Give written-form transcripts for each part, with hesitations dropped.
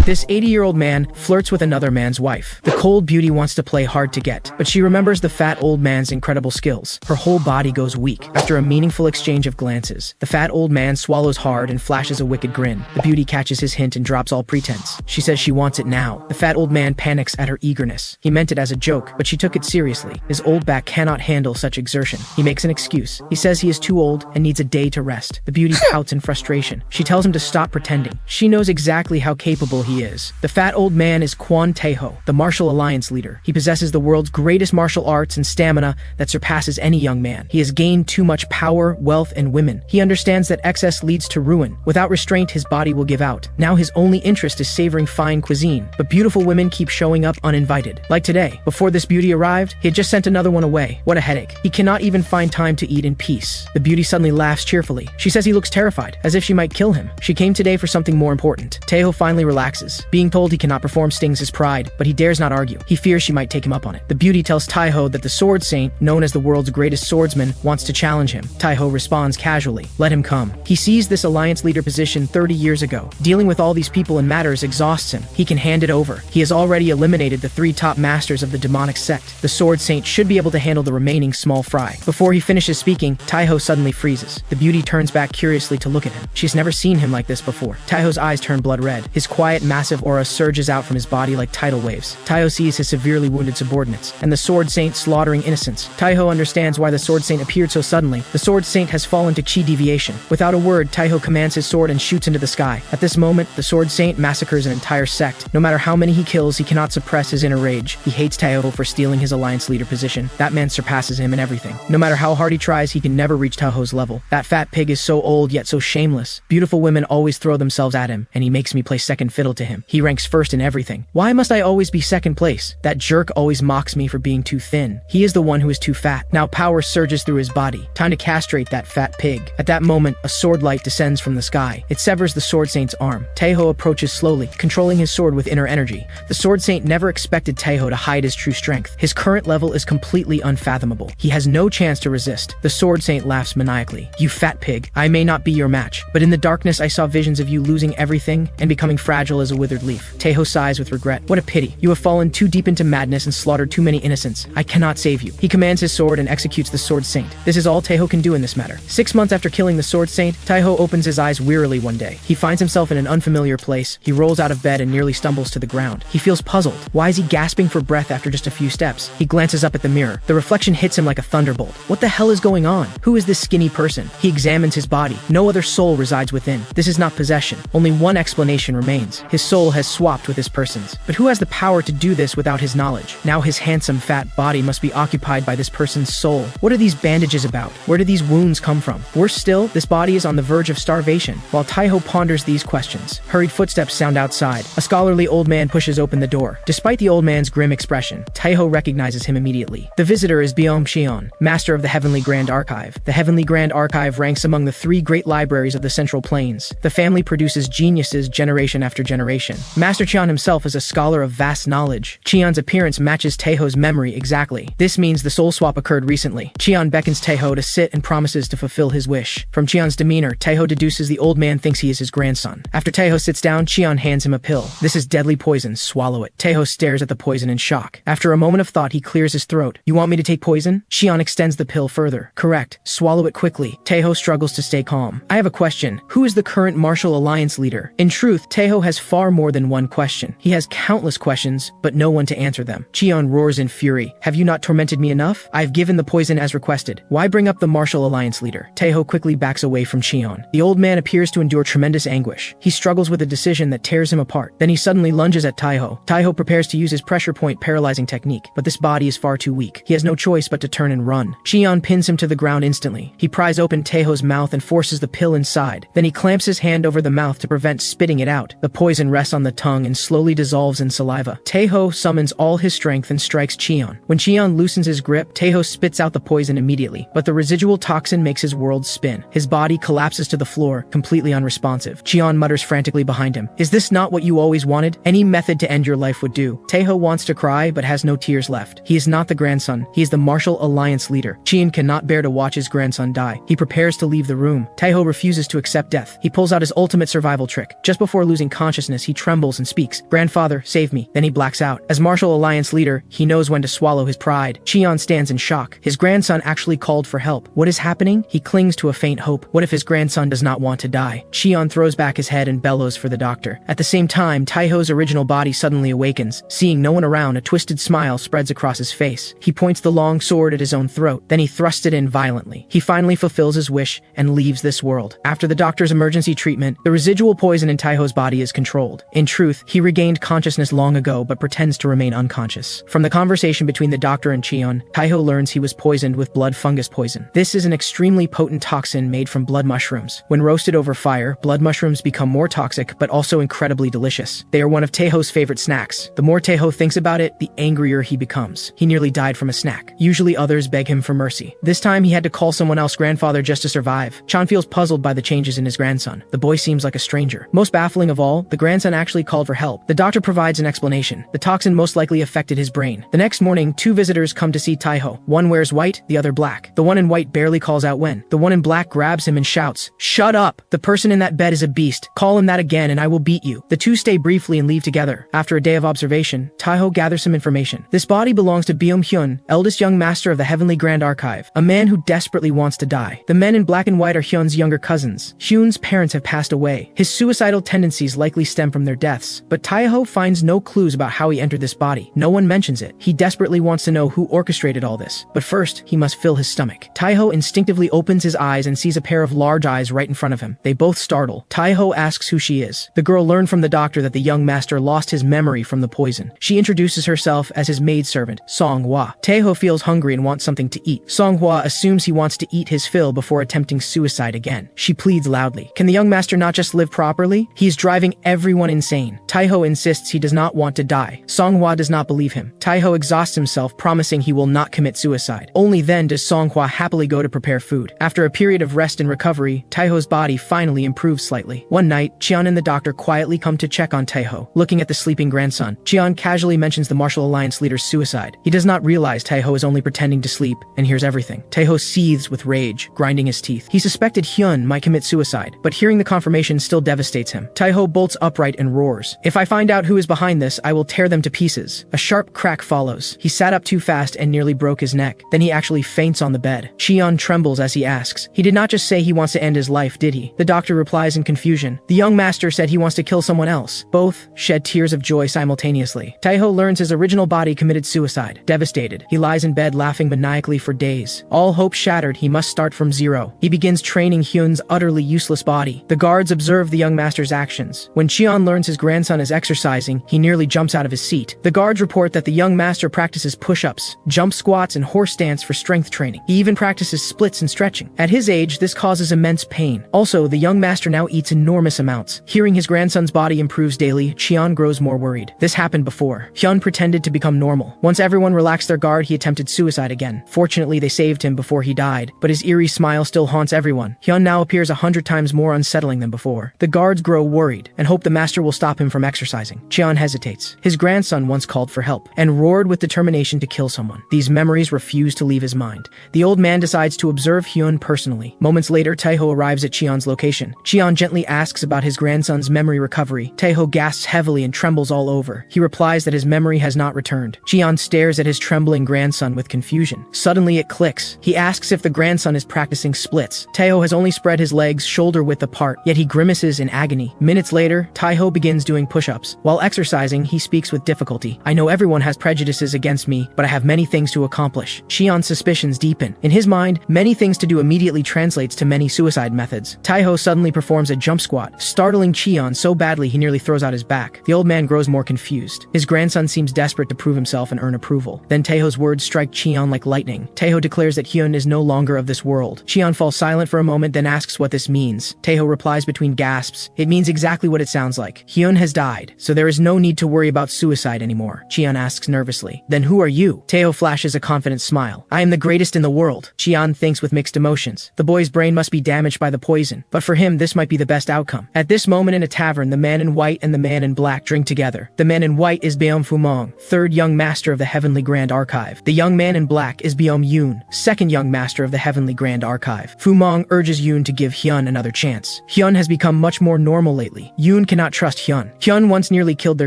This 80-year-old man flirts with another man's wife. The cold beauty wants to play hard to get, but she remembers the fat old man's incredible skills. Her whole body goes weak. After a meaningful exchange of glances, the fat old man swallows hard and flashes a wicked grin. The beauty catches his hint and drops all pretense. She says she wants it now. The fat old man panics at her eagerness. He meant it as a joke, but she took it seriously. His old back cannot handle such exertion. He makes an excuse. He says he is too old and needs a day to rest. The beauty pouts in frustration. She tells him to stop pretending. She knows exactly how capable he is. The fat old man is Quan Taeho, the martial alliance leader. He possesses the world's greatest martial arts and stamina that surpasses any young man. He has gained too much power, wealth, and women. He understands that excess leads to ruin. Without restraint, his body will give out. Now his only interest is savoring fine cuisine, but beautiful women keep showing up uninvited. Like today, before this beauty arrived, he had just sent another one away. What a headache. He cannot even find time to eat in peace. The beauty suddenly laughs cheerfully. She says he looks terrified, as if she might kill him. She came today for something more important. Taeho finally relaxes. Being told he cannot perform stings his pride, but he dares not argue. He fears she might take him up on it. The beauty tells Taeho that the sword saint, known as the world's greatest swordsman, wants to challenge him. Taeho responds casually, "Let him come." He sees this alliance leader position 30 years ago. Dealing with all these people and matters exhausts him. He can hand it over. He has already eliminated the 3 top masters of the demonic sect. The sword saint should be able to handle the remaining small fry. Before he finishes speaking, Taeho suddenly freezes. The beauty turns back curiously to look at him. She's never seen him like this before. Taeho's eyes turn blood red. His quiet, massive aura surges out from his body like tidal waves. Taeho sees his severely wounded subordinates, and the sword saint slaughtering innocents. Taeho understands why the sword saint appeared so suddenly. The sword saint has fallen to chi deviation. Without a word, Taeho commands his sword and shoots into the sky. At this moment, the sword saint massacres an entire sect. No matter how many he kills, he cannot suppress his inner rage. He hates Taeho for stealing his alliance leader position. That man surpasses him in everything. No matter how hard he tries, he can never reach Taeho's level. That fat pig is so old yet so shameless. Beautiful women always throw themselves at him, and he makes me play second fiddle to him. He ranks first in everything. Why must I always be second place? That jerk always mocks me for being too thin. He is the one who is too fat. Now power surges through his body. Time to castrate that fat pig. At that moment, a sword light descends from the sky. It severs the sword saint's arm. Taeho approaches slowly, controlling his sword with inner energy. The sword saint never expected Taeho to hide his true strength. His current level is completely unfathomable. He has no chance to resist. The sword saint laughs maniacally. "You fat pig, I may not be your match, but in the darkness I saw visions of you losing everything and becoming fragile as a withered leaf." Taeho sighs with regret. "What a pity. You have fallen too deep into madness and slaughtered too many innocents. I cannot save you." He commands his sword and executes the sword saint. This is all Taeho can do in this matter. 6 months after killing the sword saint, Taeho opens his eyes wearily one day. He finds himself in an unfamiliar place. He rolls out of bed and nearly stumbles to the ground. He feels puzzled. Why is he gasping for breath after just a few steps? He glances up at the mirror. The reflection hits him like a thunderbolt. What the hell is going on? Who is this skinny person? He examines his body. No other soul resides within. This is not possession. Only one explanation remains. His soul has swapped with his person's. But who has the power to do this without his knowledge? Now his handsome fat body must be occupied by this person's soul. What are these bandages about? Where do these wounds come from? Worse still, this body is on the verge of starvation. While Taeho ponders these questions, hurried footsteps sound outside. A scholarly old man pushes open the door. Despite the old man's grim expression, Taeho recognizes him immediately. The visitor is Byung Xion, master of the Heavenly Grand Archive. The Heavenly Grand Archive ranks among the 3 great libraries of the Central Plains. The family produces geniuses generation after generation. Master Qian himself is a scholar of vast knowledge. Qian's appearance matches Taeho's memory exactly. This means the soul swap occurred recently. Qian beckons Taeho to sit and promises to fulfill his wish. From Qian's demeanor, Taeho deduces the old man thinks he is his grandson. After Taeho sits down, Qian hands him a pill. "This is deadly poison, swallow it." Taeho stares at the poison in shock. After a moment of thought, he clears his throat. "You want me to take poison?" Qian extends the pill further. "Correct. Swallow it quickly." Taeho struggles to stay calm. "I have a question. Who is the current martial alliance leader?" In truth, Taeho has far more than one question. He has countless questions, but no one to answer them. Qian roars in fury. "Have you not tormented me enough? I have given the poison as requested. Why bring up the martial alliance leader?" Taeho quickly backs away from Qian. The old man appears to endure tremendous anguish. He struggles with a decision that tears him apart. Then he suddenly lunges at Taeho. Taeho prepares to use his pressure point paralyzing technique, but this body is far too weak. He has no choice but to turn and run. Qian pins him to the ground instantly. He pries open Taeho's mouth and forces the pill inside. Then he clamps his hand over the mouth to prevent spitting it out. The poison rests on the tongue and slowly dissolves in saliva. Taeho summons all his strength and strikes Qian. When Qian loosens his grip, Taeho spits out the poison immediately, but the residual toxin makes his world spin. His body collapses to the floor, completely unresponsive. Qian mutters frantically behind him. "Is this not what you always wanted? Any method to end your life would do." Taeho wants to cry, but has no tears left. He is not the grandson. He is the martial alliance leader. Qian cannot bear to watch his grandson die. He prepares to leave the room. Taeho refuses to accept death. He pulls out his ultimate survival trick. Just before losing consciousness, consciousness, he trembles and speaks, "Grandfather, save me." Then he blacks out. As Martial Alliance leader, he knows when to swallow his pride. Cheon stands in shock. His grandson actually called for help. What is happening? He clings to a faint hope. What if his grandson does not want to die? Cheon throws back his head and bellows for the doctor. At the same time, Taiho's original body suddenly awakens. Seeing no one around, a twisted smile spreads across his face. He points the long sword at his own throat. Then he thrusts it in violently. He finally fulfills his wish and leaves this world. After the doctor's emergency treatment, the residual poison in Taiho's body is controlled. In truth, he regained consciousness long ago but pretends to remain unconscious. From the conversation between the doctor and Cheon, Taiho learns he was poisoned with blood fungus poison. This is an extremely potent toxin made from blood mushrooms. When roasted over fire, blood mushrooms become more toxic but also incredibly delicious. They are one of Taiho's favorite snacks. The more Taiho thinks about it, the angrier he becomes. He nearly died from a snack. Usually others beg him for mercy. This time he had to call someone else grandfather just to survive. Chan feels puzzled by the changes in his grandson. The boy seems like a stranger. Most baffling of all, the grandson actually called for help. The doctor provides an explanation. The toxin most likely affected his brain. The next morning, two visitors come to see Taiho. One wears white, the other black. The one in white barely calls out when. The one in black grabs him and shouts, "Shut up! The person in that bed is a beast. Call him that again and I will beat you." The two stay briefly and leave together. After a day of observation, Taiho gathers some information. This body belongs to Byum Hyun, eldest young master of the Heavenly Grand Archive, a man who desperately wants to die. The men in black and white are Hyun's younger cousins. Hyun's parents have passed away. His suicidal tendencies likely stem from their deaths, but Taiho finds no clues about how he entered this body. No one mentions it. He desperately wants to know who orchestrated all this. But first, he must fill his stomach. Taiho instinctively opens his eyes and sees a pair of large eyes right in front of him. They both startle. Taiho asks who she is. The girl learned from the doctor that the young master lost his memory from the poison. She introduces herself as his maidservant, Songhua. Taiho feels hungry and wants something to eat. Songhua assumes he wants to eat his fill before attempting suicide again. She pleads loudly. Can the young master not just live properly? He's driving everyone insane. Taiho insists he does not want to die. Songhua does not believe him. Taiho exhausts himself, promising he will not commit suicide. Only then does Songhua happily go to prepare food. After a period of rest and recovery, Taiho's body finally improves slightly. One night, Cheon and the doctor quietly come to check on Taiho. Looking at the sleeping grandson, Cheon casually mentions the Martial Alliance leader's suicide. He does not realize Taiho is only pretending to sleep and hears everything. Taiho seethes with rage, grinding his teeth. He suspected Hyun might commit suicide, but hearing the confirmation still devastates him. Taiho bolts upright and roars, "If I find out who is behind this, I will tear them to pieces." A sharp crack follows. He sat up too fast and nearly broke his neck. Then he actually faints on the bed. Cheon trembles as he asks, "He did not just say he wants to end his life, did he?" The doctor replies in confusion, "The young master said he wants to kill someone else." Both shed tears of joy simultaneously. Taiho learns his original body committed suicide. Devastated, he lies in bed laughing maniacally for days. All hope shattered, he must start from zero. He begins training Hyun's utterly useless body. The guards observe the young master's actions. When Cheon learns his grandson is exercising, he nearly jumps out of his seat. The guards report that the young master practices push-ups, jump squats, and horse stance for strength training. He even practices splits and stretching. At his age, this causes immense pain. Also, the young master now eats enormous amounts. Hearing his grandson's body improves daily, Cheon grows more worried. This happened before. Hyun pretended to become normal. Once everyone relaxed their guard, he attempted suicide again. Fortunately, they saved him before he died, but his eerie smile still haunts everyone. Hyun now appears 100 times more unsettling than before. The guards grow worried and hope the master will stop him from exercising. Cheon hesitates. His grandson once called for help and roared with determination to kill someone. These memories refuse to leave his mind. The old man decides to observe Hyun personally. Moments later, Taiho arrives at Cheon's location. Cheon gently asks about his grandson's memory recovery. Taiho gasps heavily and trembles all over. He replies that his memory has not returned. Cheon stares at his trembling grandson with confusion. Suddenly it clicks. He asks if the grandson is practicing splits. Taiho has only spread his legs shoulder width apart, yet he grimaces in agony. Minutes later, Taiho begins doing push-ups. While exercising, he speaks with difficulty. "I know everyone has prejudices against me, but I have many things to accomplish." Cheon's suspicions deepen. In his mind, many things to do immediately translates to many suicide methods. Taiho suddenly performs a jump squat, startling Cheon so badly he nearly throws out his back. The old man grows more confused. His grandson seems desperate to prove himself and earn approval. Then Taiho's words strike Cheon like lightning. Taiho declares that Hyun is no longer of this world. Cheon falls silent for a moment, then asks what this means. Taiho replies between gasps, "It means exactly what it sounds like. Hyun has died, so there is no need to worry about suicide anymore." Cheon asks nervously, "Then who are you?" Taiho flashes a confident smile. "I am the greatest in the world." Cheon thinks with mixed emotions. The boy's brain must be damaged by the poison, but for him this might be the best outcome. At this moment in a tavern, the man in white and the man in black drink together. The man in white is Byum Fumong, third young master of the Heavenly Grand Archive. The young man in black is Byum Yoon, second young master of the Heavenly Grand Archive. Fumong urges Yoon to give Hyun another chance. Hyun has become much more normal lately. Yoon cannot cannot trust Hyun. Hyun once nearly killed their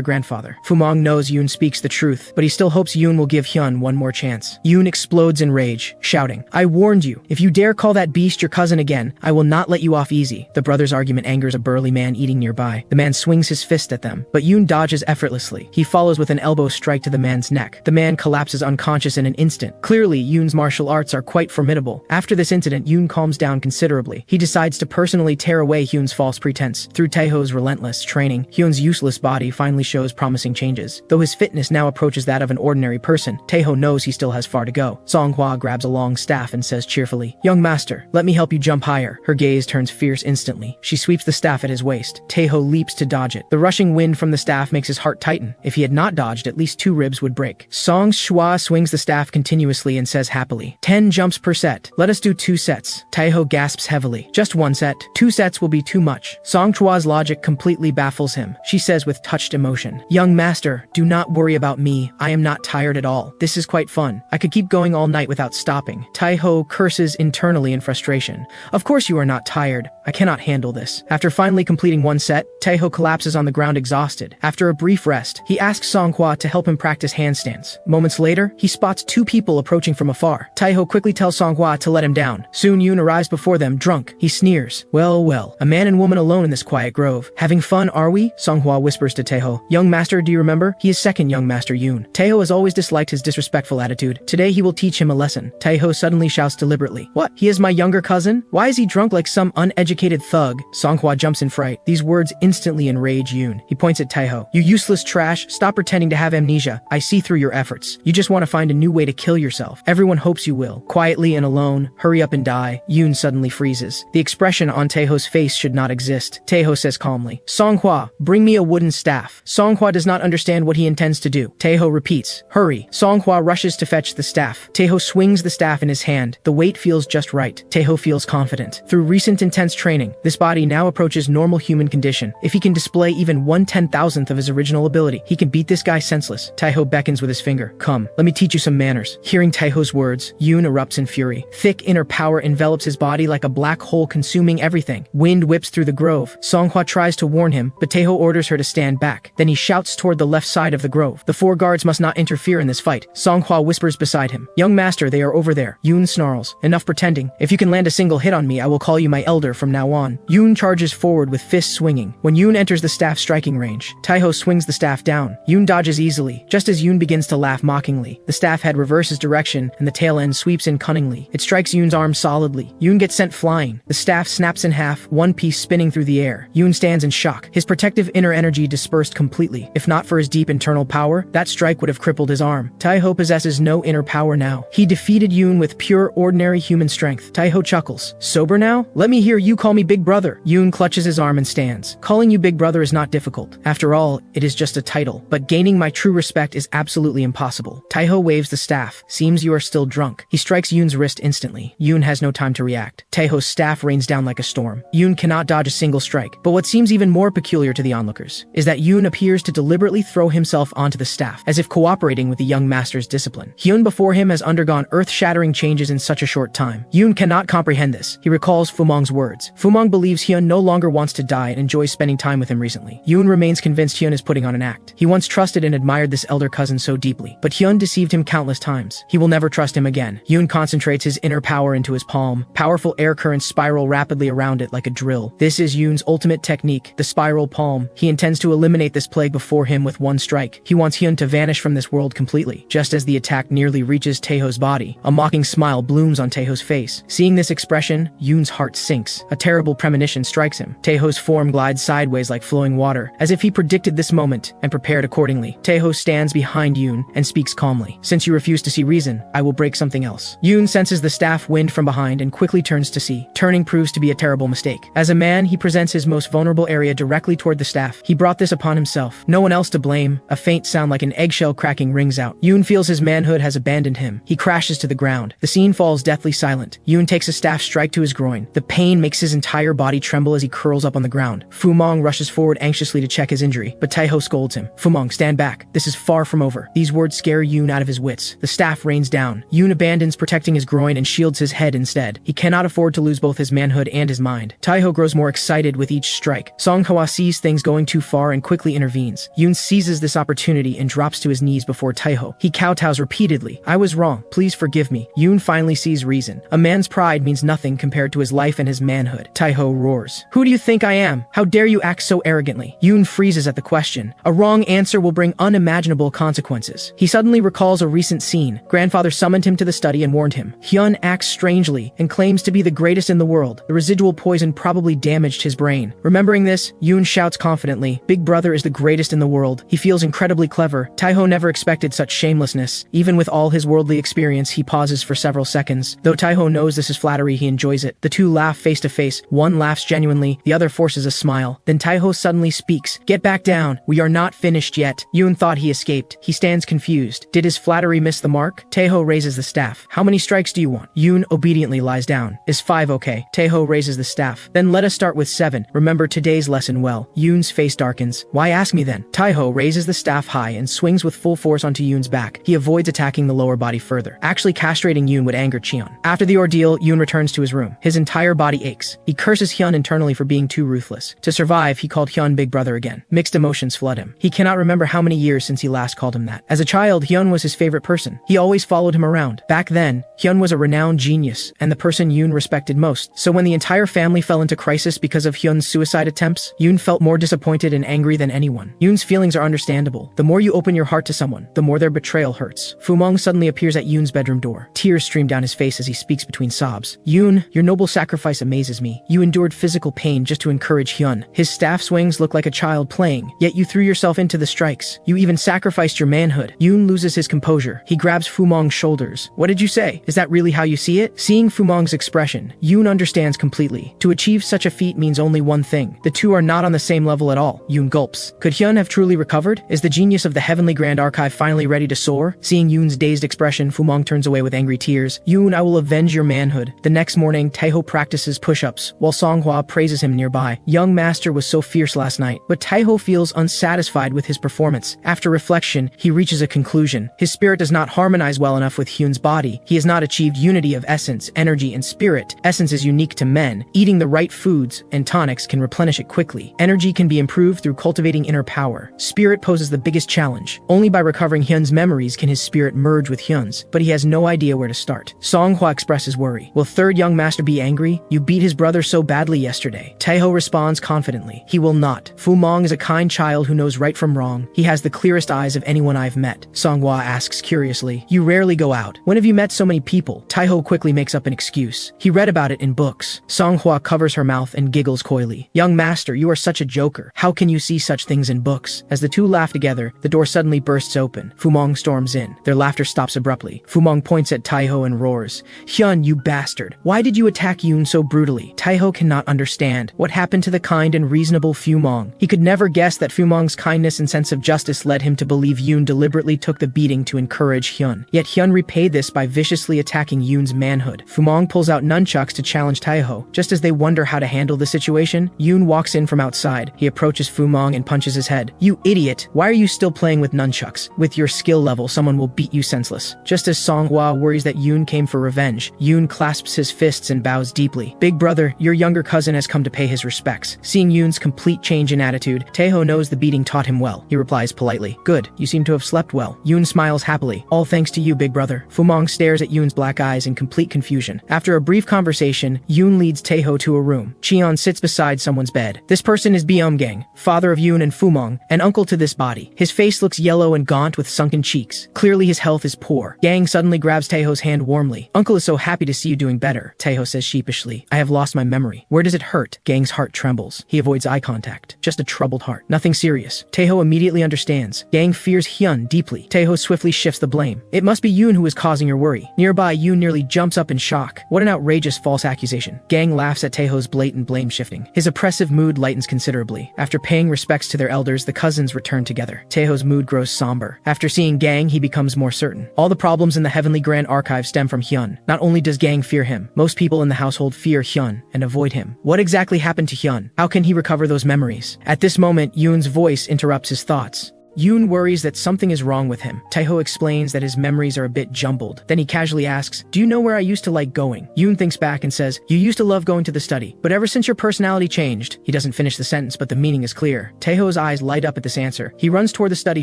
grandfather. Fumong knows Yoon speaks the truth, but he still hopes Yoon will give Hyun one more chance. Yoon explodes in rage, shouting, "I warned you. If you dare call that beast your cousin again, I will not let you off easy." The brothers' argument angers a burly man eating nearby. The man swings his fist at them, but Yoon dodges effortlessly. He follows with an elbow strike to the man's neck. The man collapses unconscious in an instant. Clearly, Yoon's martial arts are quite formidable. After this incident, Yoon calms down considerably. He decides to personally tear away Hyun's false pretense. Through Taeho's relentless training, Hyun's useless body finally shows promising changes. Though his fitness now approaches that of an ordinary person, Taeho knows he still has far to go. Songhwa grabs a long staff and says cheerfully, "Young master, let me help you jump higher." Her gaze turns fierce instantly. She sweeps the staff at his waist. Taeho leaps to dodge it. The rushing wind from the staff makes his heart tighten. If he had not dodged, at least 2 ribs would break. Song Shua swings the staff continuously and says happily, 10 jumps per set. Let us do 2 sets. Taeho gasps heavily. Just 1 set. 2 sets will be too much. Song Chua's logic completely baffles him. She says with touched emotion, "Young master, do not worry about me. I am not tired at all. This is quite fun. I could keep going all night without stopping." Taeho curses internally in frustration. "Of course you are not tired. I cannot handle this." After finally completing 1 set, Taeho collapses on the ground exhausted. After a brief rest, he asks Songhwa to help him practice handstands. Moments later, he spots 2 people approaching from afar. Taeho quickly tells Songhwa to let him down. Soon Yoon arrives before them, drunk. He sneers. "Well, well, a man and woman alone in this quiet grove. Having fun, are we?" Songhwa whispers to Taeho. "Young master, do you remember? He is second young master Yoon." Taeho has always disliked his disrespectful attitude. Today he will teach him a lesson. Taeho suddenly shouts deliberately, "What? He is my younger cousin? Why is he drunk like some uneducated thug?" Songhwa jumps in fright. These words instantly enrage Yoon. He points at Taeho. "You useless trash, stop pretending to have amnesia. I see through your efforts. You just want to find a new way to kill yourself. Everyone hopes you will. Quietly and alone, hurry up and die." Yoon suddenly freezes. The expression on Taeho's face should not exist. Taeho says calmly, "Songhwa, bring me a wooden staff." Songhwa does not understand what he intends to do. Taeho repeats, "Hurry." Songhwa rushes to fetch the staff. Taeho swings the staff in his hand. The weight feels just right. Taeho feels confident. Through recent intense training, this body now approaches normal human condition. If he can display even 1/10,000th of his original ability, he can beat this guy senseless. Taeho beckons with his finger. "Come, let me teach you some manners." Hearing Taeho's words, Yoon erupts in fury. Thick inner power envelops his body like a black hole consuming everything. Wind whips through the grove. Songhwa tries to warn him, but Taeho orders her to stand back. Then he shouts toward the left side of the grove. The 4 guards must not interfere in this fight. Songhwa whispers beside him, "Young master, they are over there." Yoon snarls, "Enough pretending. If you can land a single hit on me, I will call you my elder from now on." Yoon charges forward with fists swinging. When Yoon enters the staff striking range, Taeho swings the staff down. Yoon dodges easily. Just as Yoon begins to laugh mockingly, the staff head reverses direction and the tail end sweeps in cunningly. It strikes Yoon's arm solidly. Yoon gets sent flying. The staff snaps in half, one piece spinning through the air. Yoon stands in shock. His protective inner energy dispersed completely. If not for his deep internal power, that strike would have crippled his arm. Taeho possesses no inner power now. He defeated Yoon with pure ordinary human strength. Taeho chuckles. "Sober now? Let me hear you call me Big Brother." Yoon clutches his arm and stands. "Calling you Big Brother is not difficult. After all, it is just a title. But gaining my true respect is absolutely impossible." Taeho waves the staff. "Seems you are still drunk." He strikes Yoon's wrist instantly. Yoon has no time to react. Taeho's staff rains down like a storm. Yoon cannot dodge a single strike. But what seems even more peculiar to the onlookers is that Yoon appears to deliberately throw himself onto the staff, as if cooperating with the young master's discipline. Hyun before him has undergone earth-shattering changes in such a short time. Yoon cannot comprehend this. He recalls Fumong's words. Fumong believes Hyun no longer wants to die and enjoys spending time with him recently. Yoon remains convinced Hyun is putting on an act. He once trusted and admired this elder cousin so deeply, but Hyun deceived him countless times. He will never trust him again. Yoon concentrates his inner power into his palm. Powerful air currents spiral rapidly around it like a drill. This is Yoon's ultimate technique, the spiral palm. He intends to eliminate this plague before him with one strike. He wants Hyun to vanish from this world completely. Just as the attack nearly reaches Taeho's body, a mocking smile blooms on Taeho's face. Seeing this expression, Yoon's heart sinks. A terrible premonition strikes him. Taeho's form glides sideways like flowing water, as if he predicted this moment and prepared accordingly. Taeho stands behind Yoon and speaks calmly. "Since you refuse to see reason, I will break something else." Yoon senses the staff wind from behind and quickly turns to see. Turning proves to be a terrible mistake. As a man, he presents his most vulnerable area directly toward the staff. He brought this upon himself. No one else to blame. A faint sound like an eggshell cracking rings out. Yoon feels his manhood has abandoned him. He crashes to the ground. The scene falls deathly silent. Yoon takes a staff strike to his groin. The pain makes his his entire body tremble as he curls up on the ground. Fumong rushes forward anxiously to check his injury, but Taiho scolds him. Fumong, stand back. This is far from over. These words scare Yoon out of his wits. The staff rains down. Yoon abandons protecting his groin and shields his head instead. He cannot afford to lose both his manhood and his mind. Taiho grows more excited with each strike. Songhwa sees things going too far and quickly intervenes. Yoon seizes this opportunity and drops to his knees before Taiho. He kowtows repeatedly. I was wrong. Please forgive me. Yoon finally sees reason. A man's pride means nothing compared to his life and his manhood. Taiho roars. Who do you think I am? How dare you act so arrogantly? Yoon freezes at the question. A wrong answer will bring unimaginable consequences. He suddenly recalls a recent scene. Grandfather summoned him to the study and warned him. Hyun acts strangely and claims to be the greatest in the world. The residual poison probably damaged his brain. Remembering this, Yoon shouts confidently, Big Brother is the greatest in the world. He feels incredibly clever. Taiho never expected such shamelessness. Even with all his worldly experience, he pauses for several seconds. Though Taiho knows this is flattery, he enjoys it. The two laugh face to face. One laughs genuinely, the other forces a smile. Then Taiho suddenly speaks. Get back down. We are not finished yet. Yoon thought he escaped. He stands confused. Did his flattery miss the mark? Taiho raises the staff. How many strikes do you want? Yoon obediently lies down. Is 5 okay? Taiho raises the staff. Then let us start with 7. Remember today's lesson well. Yoon's face darkens. Why ask me then? Taiho raises the staff high and swings with full force onto Yoon's back. He avoids attacking the lower body further. Actually castrating Yoon would anger Cheon. After the ordeal, Yoon returns to his room. His entire body aches. He curses Hyun internally for being too ruthless. To survive, he called Hyun Big Brother again. Mixed emotions flood him. He cannot remember how many years since he last called him that. As a child, Hyun was his favorite person. He always followed him around. Back then, Hyun was a renowned genius and the person Yoon respected most. So when the entire family fell into crisis because of Hyun's suicide attempts, Yoon felt more disappointed and angry than anyone. Yoon's feelings are understandable. The more you open your heart to someone, the more their betrayal hurts. Fumong suddenly appears at Yoon's bedroom door. Tears stream down his face as he speaks between sobs. Yoon, your noble sacrifice amazes me. You endured physical pain just to encourage Hyun. His staff swings look like a child playing, yet you threw yourself into the strikes. You even sacrificed your manhood. Yoon loses his composure. He grabs Fumong's shoulders. What did you say? Is that really how you see it? Seeing Fumong's expression, Yoon understands completely. To achieve such a feat means only one thing. The two are not on the same level at all. Yoon gulps. Could Hyun have truly recovered? Is the genius of the Heavenly Grand Archive finally ready to soar? Seeing Yoon's dazed expression, Fumong turns away with angry tears. Yoon, I will avenge your manhood. The next morning, Taiho practices push-ups, while Songhwa praises him nearby. Young master was so fierce last night, but Taiho feels unsatisfied with his performance. After reflection, he reaches a conclusion. His spirit does not harmonize well enough with Hyun's body. He has not achieved unity of essence, energy, and spirit. Essence is unique to men. Eating the right foods and tonics can replenish it quickly. Energy can be improved through cultivating inner power. Spirit poses the biggest challenge. Only by recovering Hyun's memories can his spirit merge with Hyun's, but he has no idea where to start. Songhwa expresses worry. Will third young master be angry? You beat his brother so badly yesterday. Taiho responds confidently. He will not. Fumong is a kind child who knows right from wrong. He has the clearest eyes of anyone I've met. Songhwa asks curiously. You rarely go out. When have you met so many people? Taiho quickly makes up an excuse. He read about it in books. Songhwa covers her mouth and giggles coyly. Young master, you are such a joker. How can you see such things in books? As the two laugh together, the door suddenly bursts open. Fumong storms in. Their laughter stops abruptly. Fumong points at Taiho and roars. Hyun, you bastard. Why did you attack Yoon so brutally? Taiho cannot understand what happened to the kind and reasonable Fumong. He could never guess that Fumong's kindness and sense of justice led him to believe Yoon deliberately took the beating to encourage Hyun. Yet Hyun repaid this by viciously attacking Yoon's manhood. Fumong pulls out nunchucks to challenge Taiho. Just as they wonder how to handle the situation, Yoon walks in from outside. He approaches Fumong and punches his head. You idiot! Why are you still playing with nunchucks? With your skill level, someone will beat you senseless. Just as Songhwa worries that Yoon came for revenge, Yoon clasps his fists and bows deeply. Big brother, your younger cousin has come to pay his respects. Seeing Yoon's complete change in attitude, Taiho knows the beating taught him well. He replies politely. Good, you seem to have slept well. Yoon smiles happily. All thanks to you, big brother. Fumong stares at Yoon's black eyes in complete confusion. After a brief conversation, Yoon leads Taiho to a room. Cheon sits beside someone's bed. This person is Gang, father of Yoon and Fumong, and uncle to this body. His face looks yellow and gaunt with sunken cheeks. Clearly his health is poor. Gang suddenly grabs Taiho's hand warmly. Uncle is so happy to see you doing better, Taiho says sheepishly. I have lost my memory. Where does it hurt? Gang's heart trembles. He avoids eye contact. Just a troubled heart. Nothing serious. Taiho immediately understands. Gang fears Hyun deeply. Taiho swiftly shifts the blame. It must be Yoon who is causing your worry. Nearby, Yoon nearly jumps up in shock. What an outrageous false accusation. Gang laughs at Taiho's blatant blame shifting. His oppressive mood lightens considerably. After paying respects to their elders, the cousins return together. Taiho's mood grows somber. After seeing Gang, he becomes more certain. All the problems in the Heavenly Grand Archive stem from Hyun. Not only does Gang fear him, most people in the household fear Hyun. Hyun and avoid him. What exactly happened to Hyun? How can he recover those memories? At this moment, Yoon's voice interrupts his thoughts. Yoon worries that something is wrong with him. Taeho explains that his memories are a bit jumbled. Then he casually asks, "Do you know where I used to like going?" Yoon thinks back and says, "You used to love going to the study, but ever since your personality changed." He doesn't finish the sentence, but the meaning is clear. Taeho's eyes light up at this answer. He runs toward the study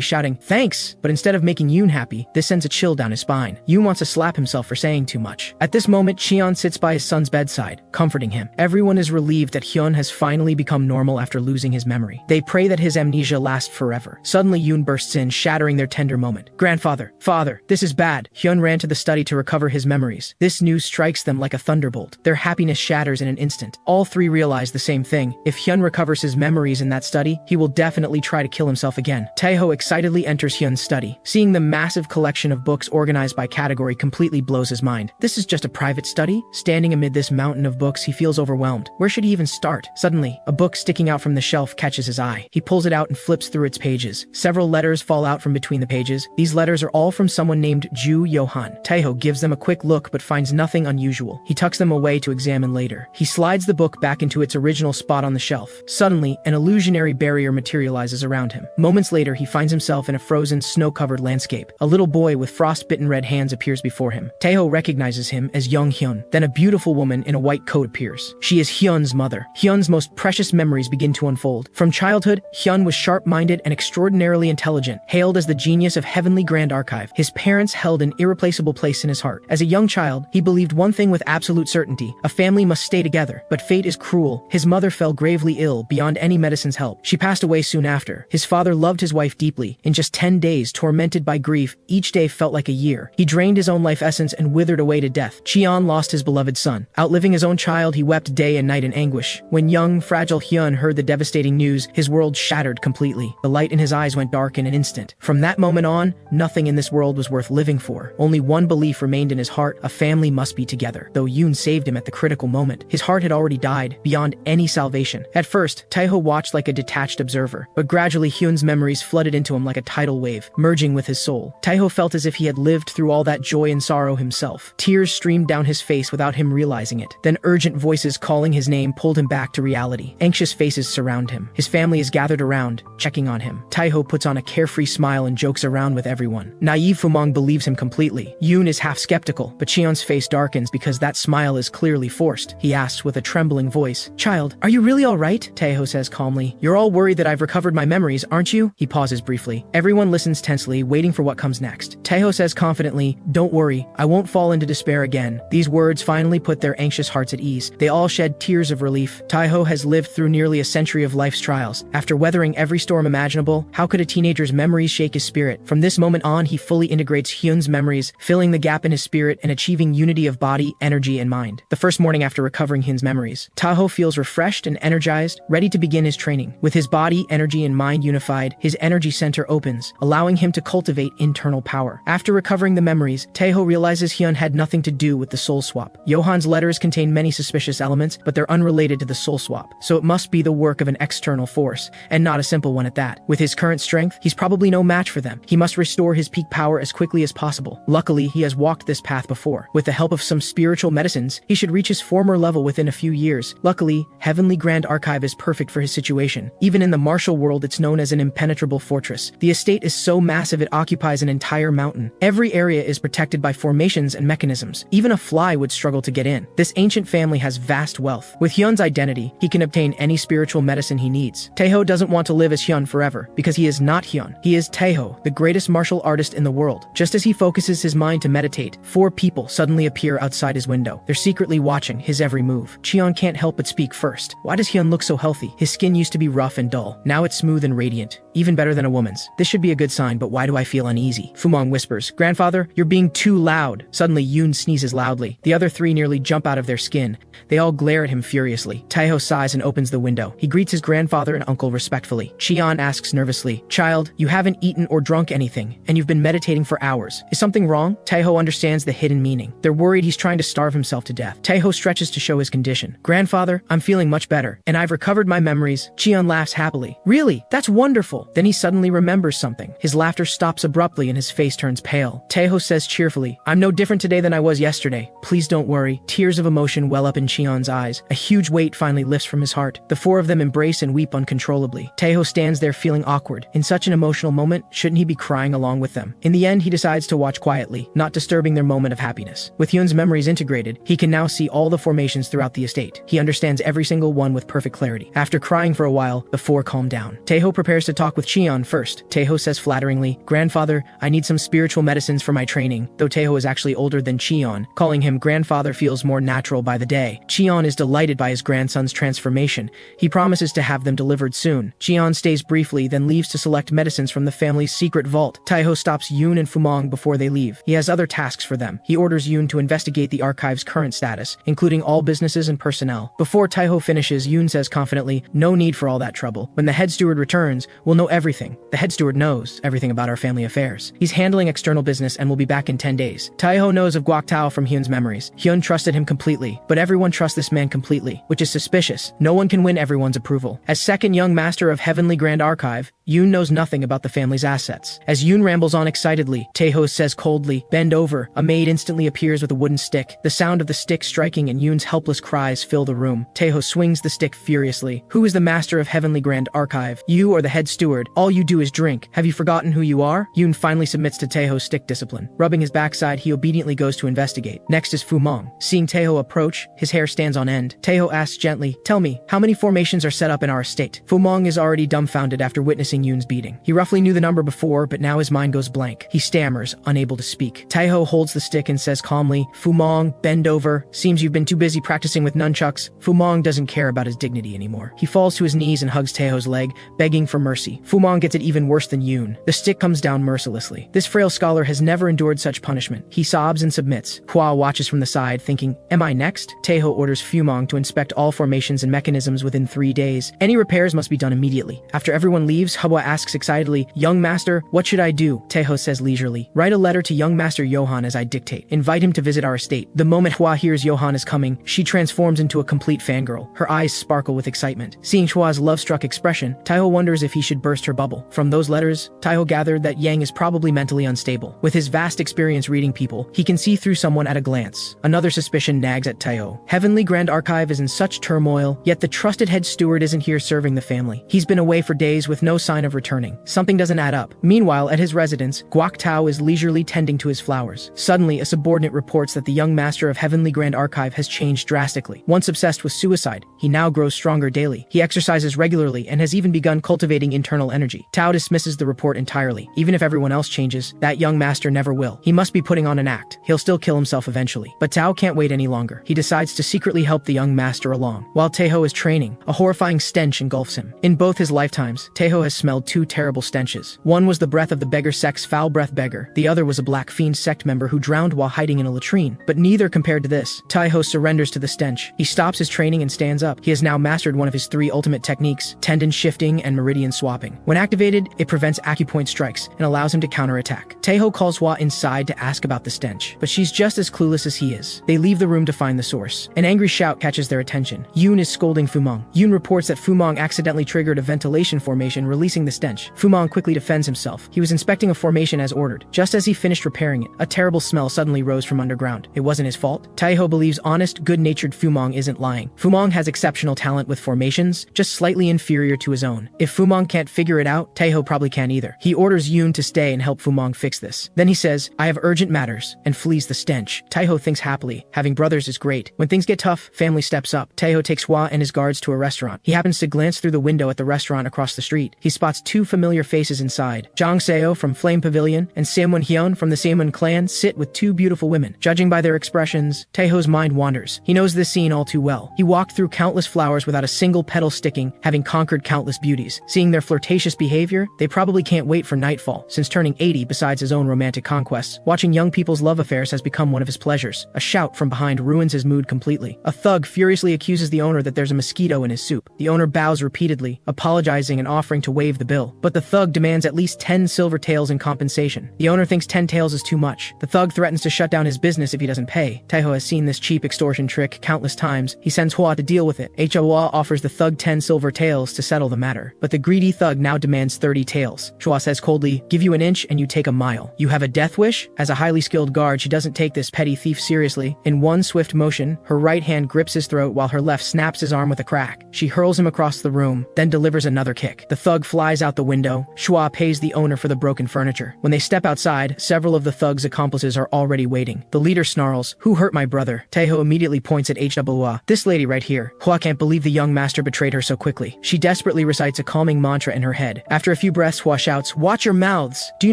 shouting, "Thanks!" But instead of making Yoon happy, this sends a chill down his spine. Yoon wants to slap himself for saying too much. At this moment, Cheon sits by his son's bedside, comforting him. Everyone is relieved that Hyun has finally become normal after losing his memory. They pray that his amnesia lasts forever. Suddenly, Yoon bursts in, shattering their tender moment. "Grandfather, father, this is bad." Hyun ran to the study to recover his memories. This news strikes them like a thunderbolt. Their happiness shatters in an instant. All three realize the same thing. If Hyun recovers his memories in that study, he will definitely try to kill himself again. Taeho excitedly enters Hyun's study. Seeing the massive collection of books organized by category completely blows his mind. This is just a private study? Standing amid this mountain of books, he feels overwhelmed. Where should he even start? Suddenly, a book sticking out from the shelf catches his eye. He pulls it out and flips through its pages. Several letters fall out from between the pages. These letters are all from someone named Ju Yohan. Taeho gives them a quick look but finds nothing unusual. He tucks them away to examine later. He slides the book back into its original spot on the shelf. Suddenly, an illusionary barrier materializes around him. Moments later, he finds himself in a frozen, snow-covered landscape. A little boy with frost-bitten red hands appears before him. Taeho recognizes him as young Hyun. Then a beautiful woman in a white coat appears. She is Hyun's mother. Hyun's most precious memories begin to unfold. From childhood, Hyun was sharp-minded and extraordinarily intelligent, hailed as the genius of Heavenly Grand Archive. His parents held an irreplaceable place in his heart. As a young child, he believed one thing with absolute certainty: a family must stay together. But fate is cruel. His mother fell gravely ill beyond any medicine's help. She passed away soon after. His father loved his wife deeply. In just 10 days, tormented by grief, each day felt like a year. He drained his own life essence and withered away to death. Cheon lost his beloved son. Outliving his own child, he wept day and night in anguish. When young, fragile Hyun heard the devastating news, his world shattered completely. The light in his eyes went dark in an instant. From that moment on, nothing in this world was worth living for. Only one belief remained in his heart: a family must be together. Though Yoon saved him at the critical moment, his heart had already died, beyond any salvation. At first, Taeho watched like a detached observer, but gradually Hyun's memories flooded into him like a tidal wave, merging with his soul. Taeho felt as if he had lived through all that joy and sorrow himself. Tears streamed down his face without him realizing it. Then urgent voices calling his name pulled him back to reality. Anxious faces surround him. His family is gathered around, checking on him. Taeho puts on a carefree smile and jokes around with everyone. Naive Fumong believes him completely. Yoon is half skeptical, but Cheon's face darkens because that smile is clearly forced. He asks with a trembling voice, "Child, are you really all right?" Taeho says calmly, "You're all worried that I've recovered my memories, aren't you?" He pauses briefly. Everyone listens tensely, waiting for what comes next. Taeho says confidently, "Don't worry, I won't fall into despair again." These words finally put their anxious hearts at ease. They all shed tears of relief. Taeho has lived through nearly a century of life's trials. After weathering every storm imaginable, how could a teenager's memories shake his spirit? From this moment on, he fully integrates Hyun's memories, filling the gap in his spirit and achieving unity of body, energy, and mind. The first morning after recovering Hyun's memories, Taeho feels refreshed and energized, ready to begin his training. With his body, energy, and mind unified, his energy center opens, allowing him to cultivate internal power. After recovering the memories, Taeho realizes Hyun had nothing to do with the soul swap. Yohan's letters contain many suspicious elements, but they're unrelated to the soul swap, so it must be the work of an external force, and not a simple one at that. With his current strength, he's probably no match for them. He must restore his peak power as quickly as possible. Luckily, he has walked this path before. With the help of some spiritual medicines, he should reach his former level within a few years. Luckily, Heavenly Grand Archive is perfect for his situation. Even in the martial world, it's known as an impenetrable fortress. The estate is so massive it occupies an entire mountain. Every area is protected by formations and mechanisms. Even a fly would struggle to get in. This ancient family has vast wealth. With Hyun's identity, he can obtain any spiritual medicine he needs. Taeho doesn't want to live as Hyun forever, because he is not Hyun. He is Taeho, the greatest martial artist in the world. Just as he focuses his mind to meditate, 4 people suddenly appear outside his window. They're secretly watching his every move. Cheon can't help but speak first. Why does Hyun look so healthy? His skin used to be rough and dull. Now it's smooth and radiant. Even better than a woman's. This should be a good sign, but why do I feel uneasy? Fumong whispers, "Grandfather, you're being too loud." Suddenly, Yoon sneezes loudly. The other 3 nearly jump out of their skin. They all glare at him furiously. Taeho sighs and opens the window. He greets his grandfather and uncle respectfully. Cheon asks nervously, Child, you haven't eaten or drunk anything, and you've been meditating for hours. Is something wrong? Taeho understands the hidden meaning. They're worried he's trying to starve himself to death. Taeho stretches to show his condition. Grandfather, I'm feeling much better, and I've recovered my memories. Cheon laughs happily. Really? That's wonderful. Then he suddenly remembers something. His laughter stops abruptly and his face turns pale. Taeho says cheerfully, I'm no different today than I was yesterday. Please don't worry. Tears of emotion well up in Cheon's eyes. A huge weight finally lifts from his heart. The four of them embrace and weep uncontrollably. Taeho stands there feeling awkward. In such an emotional moment, shouldn't he be crying along with them? In the end, he decides to watch quietly, not disturbing their moment of happiness. With Hyun's memories integrated, he can now see all the formations throughout the estate. He understands every single one with perfect clarity. After crying for a while, the four calm down. Taeho prepares to talk with Cheon first. Taeho says flatteringly, Grandfather, I need some spiritual medicines for my training, though Taeho is actually older than Cheon. Calling him grandfather feels more natural by the day. Cheon is delighted by his grandson's transformation. He promises to have them delivered soon. Cheon stays briefly, then leaves to select medicines from the family's secret vault. Taeho stops Yoon and Fumong before they leave. He has other tasks for them. He orders Yoon to investigate the archive's current status, including all businesses and personnel. Before Taeho finishes, Yoon says confidently, no need for all that trouble. When the head steward returns, we'll know everything. The head steward knows everything about our family affairs. He's handling external business and will be back in 10 days. Taeho knows of Guok Tao from Hyun's memories. Hyun trusted him completely, but everyone trusts this man completely, which is suspicious. No one can win everyone's approval. As second young master of Heavenly Grand Archive, Yoon knows nothing about the family's assets. As Yoon rambles on excitedly, Taeho says coldly, bend over. A maid instantly appears with a wooden stick. The sound of the stick striking and Yoon's helpless cries fill the room. Taeho swings the stick furiously. Who is the master of Heavenly Grand Archive? You or the head steward? All you do is drink. Have you forgotten who you are? Yoon finally submits to Taeho's stick discipline. Rubbing his backside, he obediently goes to investigate. Next is Fumong. Seeing Taeho approach, his hair stands on end. Taeho asks gently, tell me, how many formations are set up in our estate? Fumong is already dumbfounded after witnessing Yoon's beating. He roughly knew the number before, but now his mind goes blank. He stammers, unable to speak. Taeho holds the stick and says calmly, Fumong, bend over. Seems you've been too busy practicing with nunchucks. Fumong doesn't care about his dignity anymore. He falls to his knees and hugs Taeho's leg, begging for mercy. Fumong gets it even worse than Yoon. The stick comes down mercilessly. This frail scholar has never endured such punishment. He sobs and submits. Hua watches from the side, thinking, am I next? Taeho orders Fumong to inspect all formations and mechanisms within 3 days. Any repairs must be done immediately. After everyone leaves, Hua asks excitedly, young master, what should I do? Taeho says leisurely, write a letter to young master Johan as I dictate. Invite him to visit our estate. The moment Hua hears Johan is coming, she transforms into a complete fangirl. Her eyes sparkle with excitement. Seeing Hua's love-struck expression, Taeho wonders if he should burst her bubble. From those letters, Taeho gathered that Yang is probably mentally unstable. With his vast experience reading people, he can see through someone at a glance. Another suspicion nags at Taeho. Heavenly Grand Archive is in such turmoil, yet the trusted head steward isn't here serving the family. He's been away for days with no sign of returning. Something doesn't add up. Meanwhile, at his residence, Guok Tao is leisurely tending to his flowers. Suddenly, a subordinate reports that the young master of Heavenly Grand Archive has changed drastically. Once obsessed with suicide, he now grows stronger daily. He exercises regularly and has even begun cultivating internal energy. Tao dismisses the report entirely. Even if everyone else changes, that young master never will. He must be putting on an act. He'll still kill himself eventually. But Tao can't wait any longer. He decides to secretly help the young master along. While Taeho is training, a horrifying stench engulfs him. In both his lifetimes, Taeho has smelled 2 terrible stenches. One was the breath of the beggar sect's foul breath beggar. The other was a black fiend sect member who drowned while hiding in a latrine. But neither compared to this. Taeho surrenders to the stench. He stops his training and stands up. He has now mastered one of his 3 ultimate techniques, tendon shifting and meridian swapping. When activated, it prevents acupoint strikes and allows him to counterattack. Taeho calls Hua inside to ask about the stench, but she's just as clueless as he is. They leave the room to find the source. An angry shout catches their attention. Yoon is scolding Fumong. Yoon reports that Fumong accidentally triggered a ventilation formation, releasing the stench. Fumong quickly defends himself. He was inspecting a formation as ordered. Just as he finished repairing it, a terrible smell suddenly rose from underground. It wasn't his fault. Taeho believes honest, good-natured Fumong isn't lying. Fumong has exceptional talent with formations, just slightly inferior to his own. If Fumong can't figure it out, Taeho probably can't either. He orders Yoon to stay and help Fumong fix this. Then he says, I have urgent matters, and flees the stench. Taeho thinks happily. Having brothers is great. When things get tough, family steps up. Taeho takes Hua and his guards to a restaurant. He happens to glance through the window at the restaurant across the street. He spots 2 familiar faces inside. Jang Seo from Flame Pavilion and Samwon Hyun from the Samwon clan sit with 2 beautiful women. Judging by their expressions, Taeho's mind wanders. He knows this scene all too well. He walked through countless flowers without a single petal sticking, having conquered countless beauties. Seeing their flirtatious behavior, they probably can't wait for nightfall, since turning 80 besides his own romantic conquests. Watching young people's love affairs has become one of his pleasures. A shout from behind ruins his mood completely. A thug furiously accuses the owner that there's a mosquito in his soup. The owner bows repeatedly, apologizing and offering to waive waive the bill, but the thug demands at least 10 silver taels in compensation. The owner thinks 10 taels is too much. The thug threatens to shut down his business if he doesn't pay. Taiho has seen this cheap extortion trick countless times. He sends Hua to deal with it. Hua offers the thug 10 silver taels to settle the matter, but the greedy thug now demands 30 taels. Hua says coldly, "Give you an inch and you take a mile. You have a death wish?" As a highly skilled guard, she doesn't take this petty thief seriously. In one swift motion, her right hand grips his throat while her left snaps his arm with a crack. She hurls him across the room, then delivers another kick. The thug flies out the window. Hua pays the owner for the broken furniture. When they step outside, several of the thug's accomplices are already waiting. The leader snarls, "Who hurt my brother?" Taiho immediately points at Hwa. "This lady right here." Hua can't believe the young master betrayed her so quickly. She desperately recites a calming mantra in her head. After a few breaths, Hua shouts, "Watch your mouths! Do you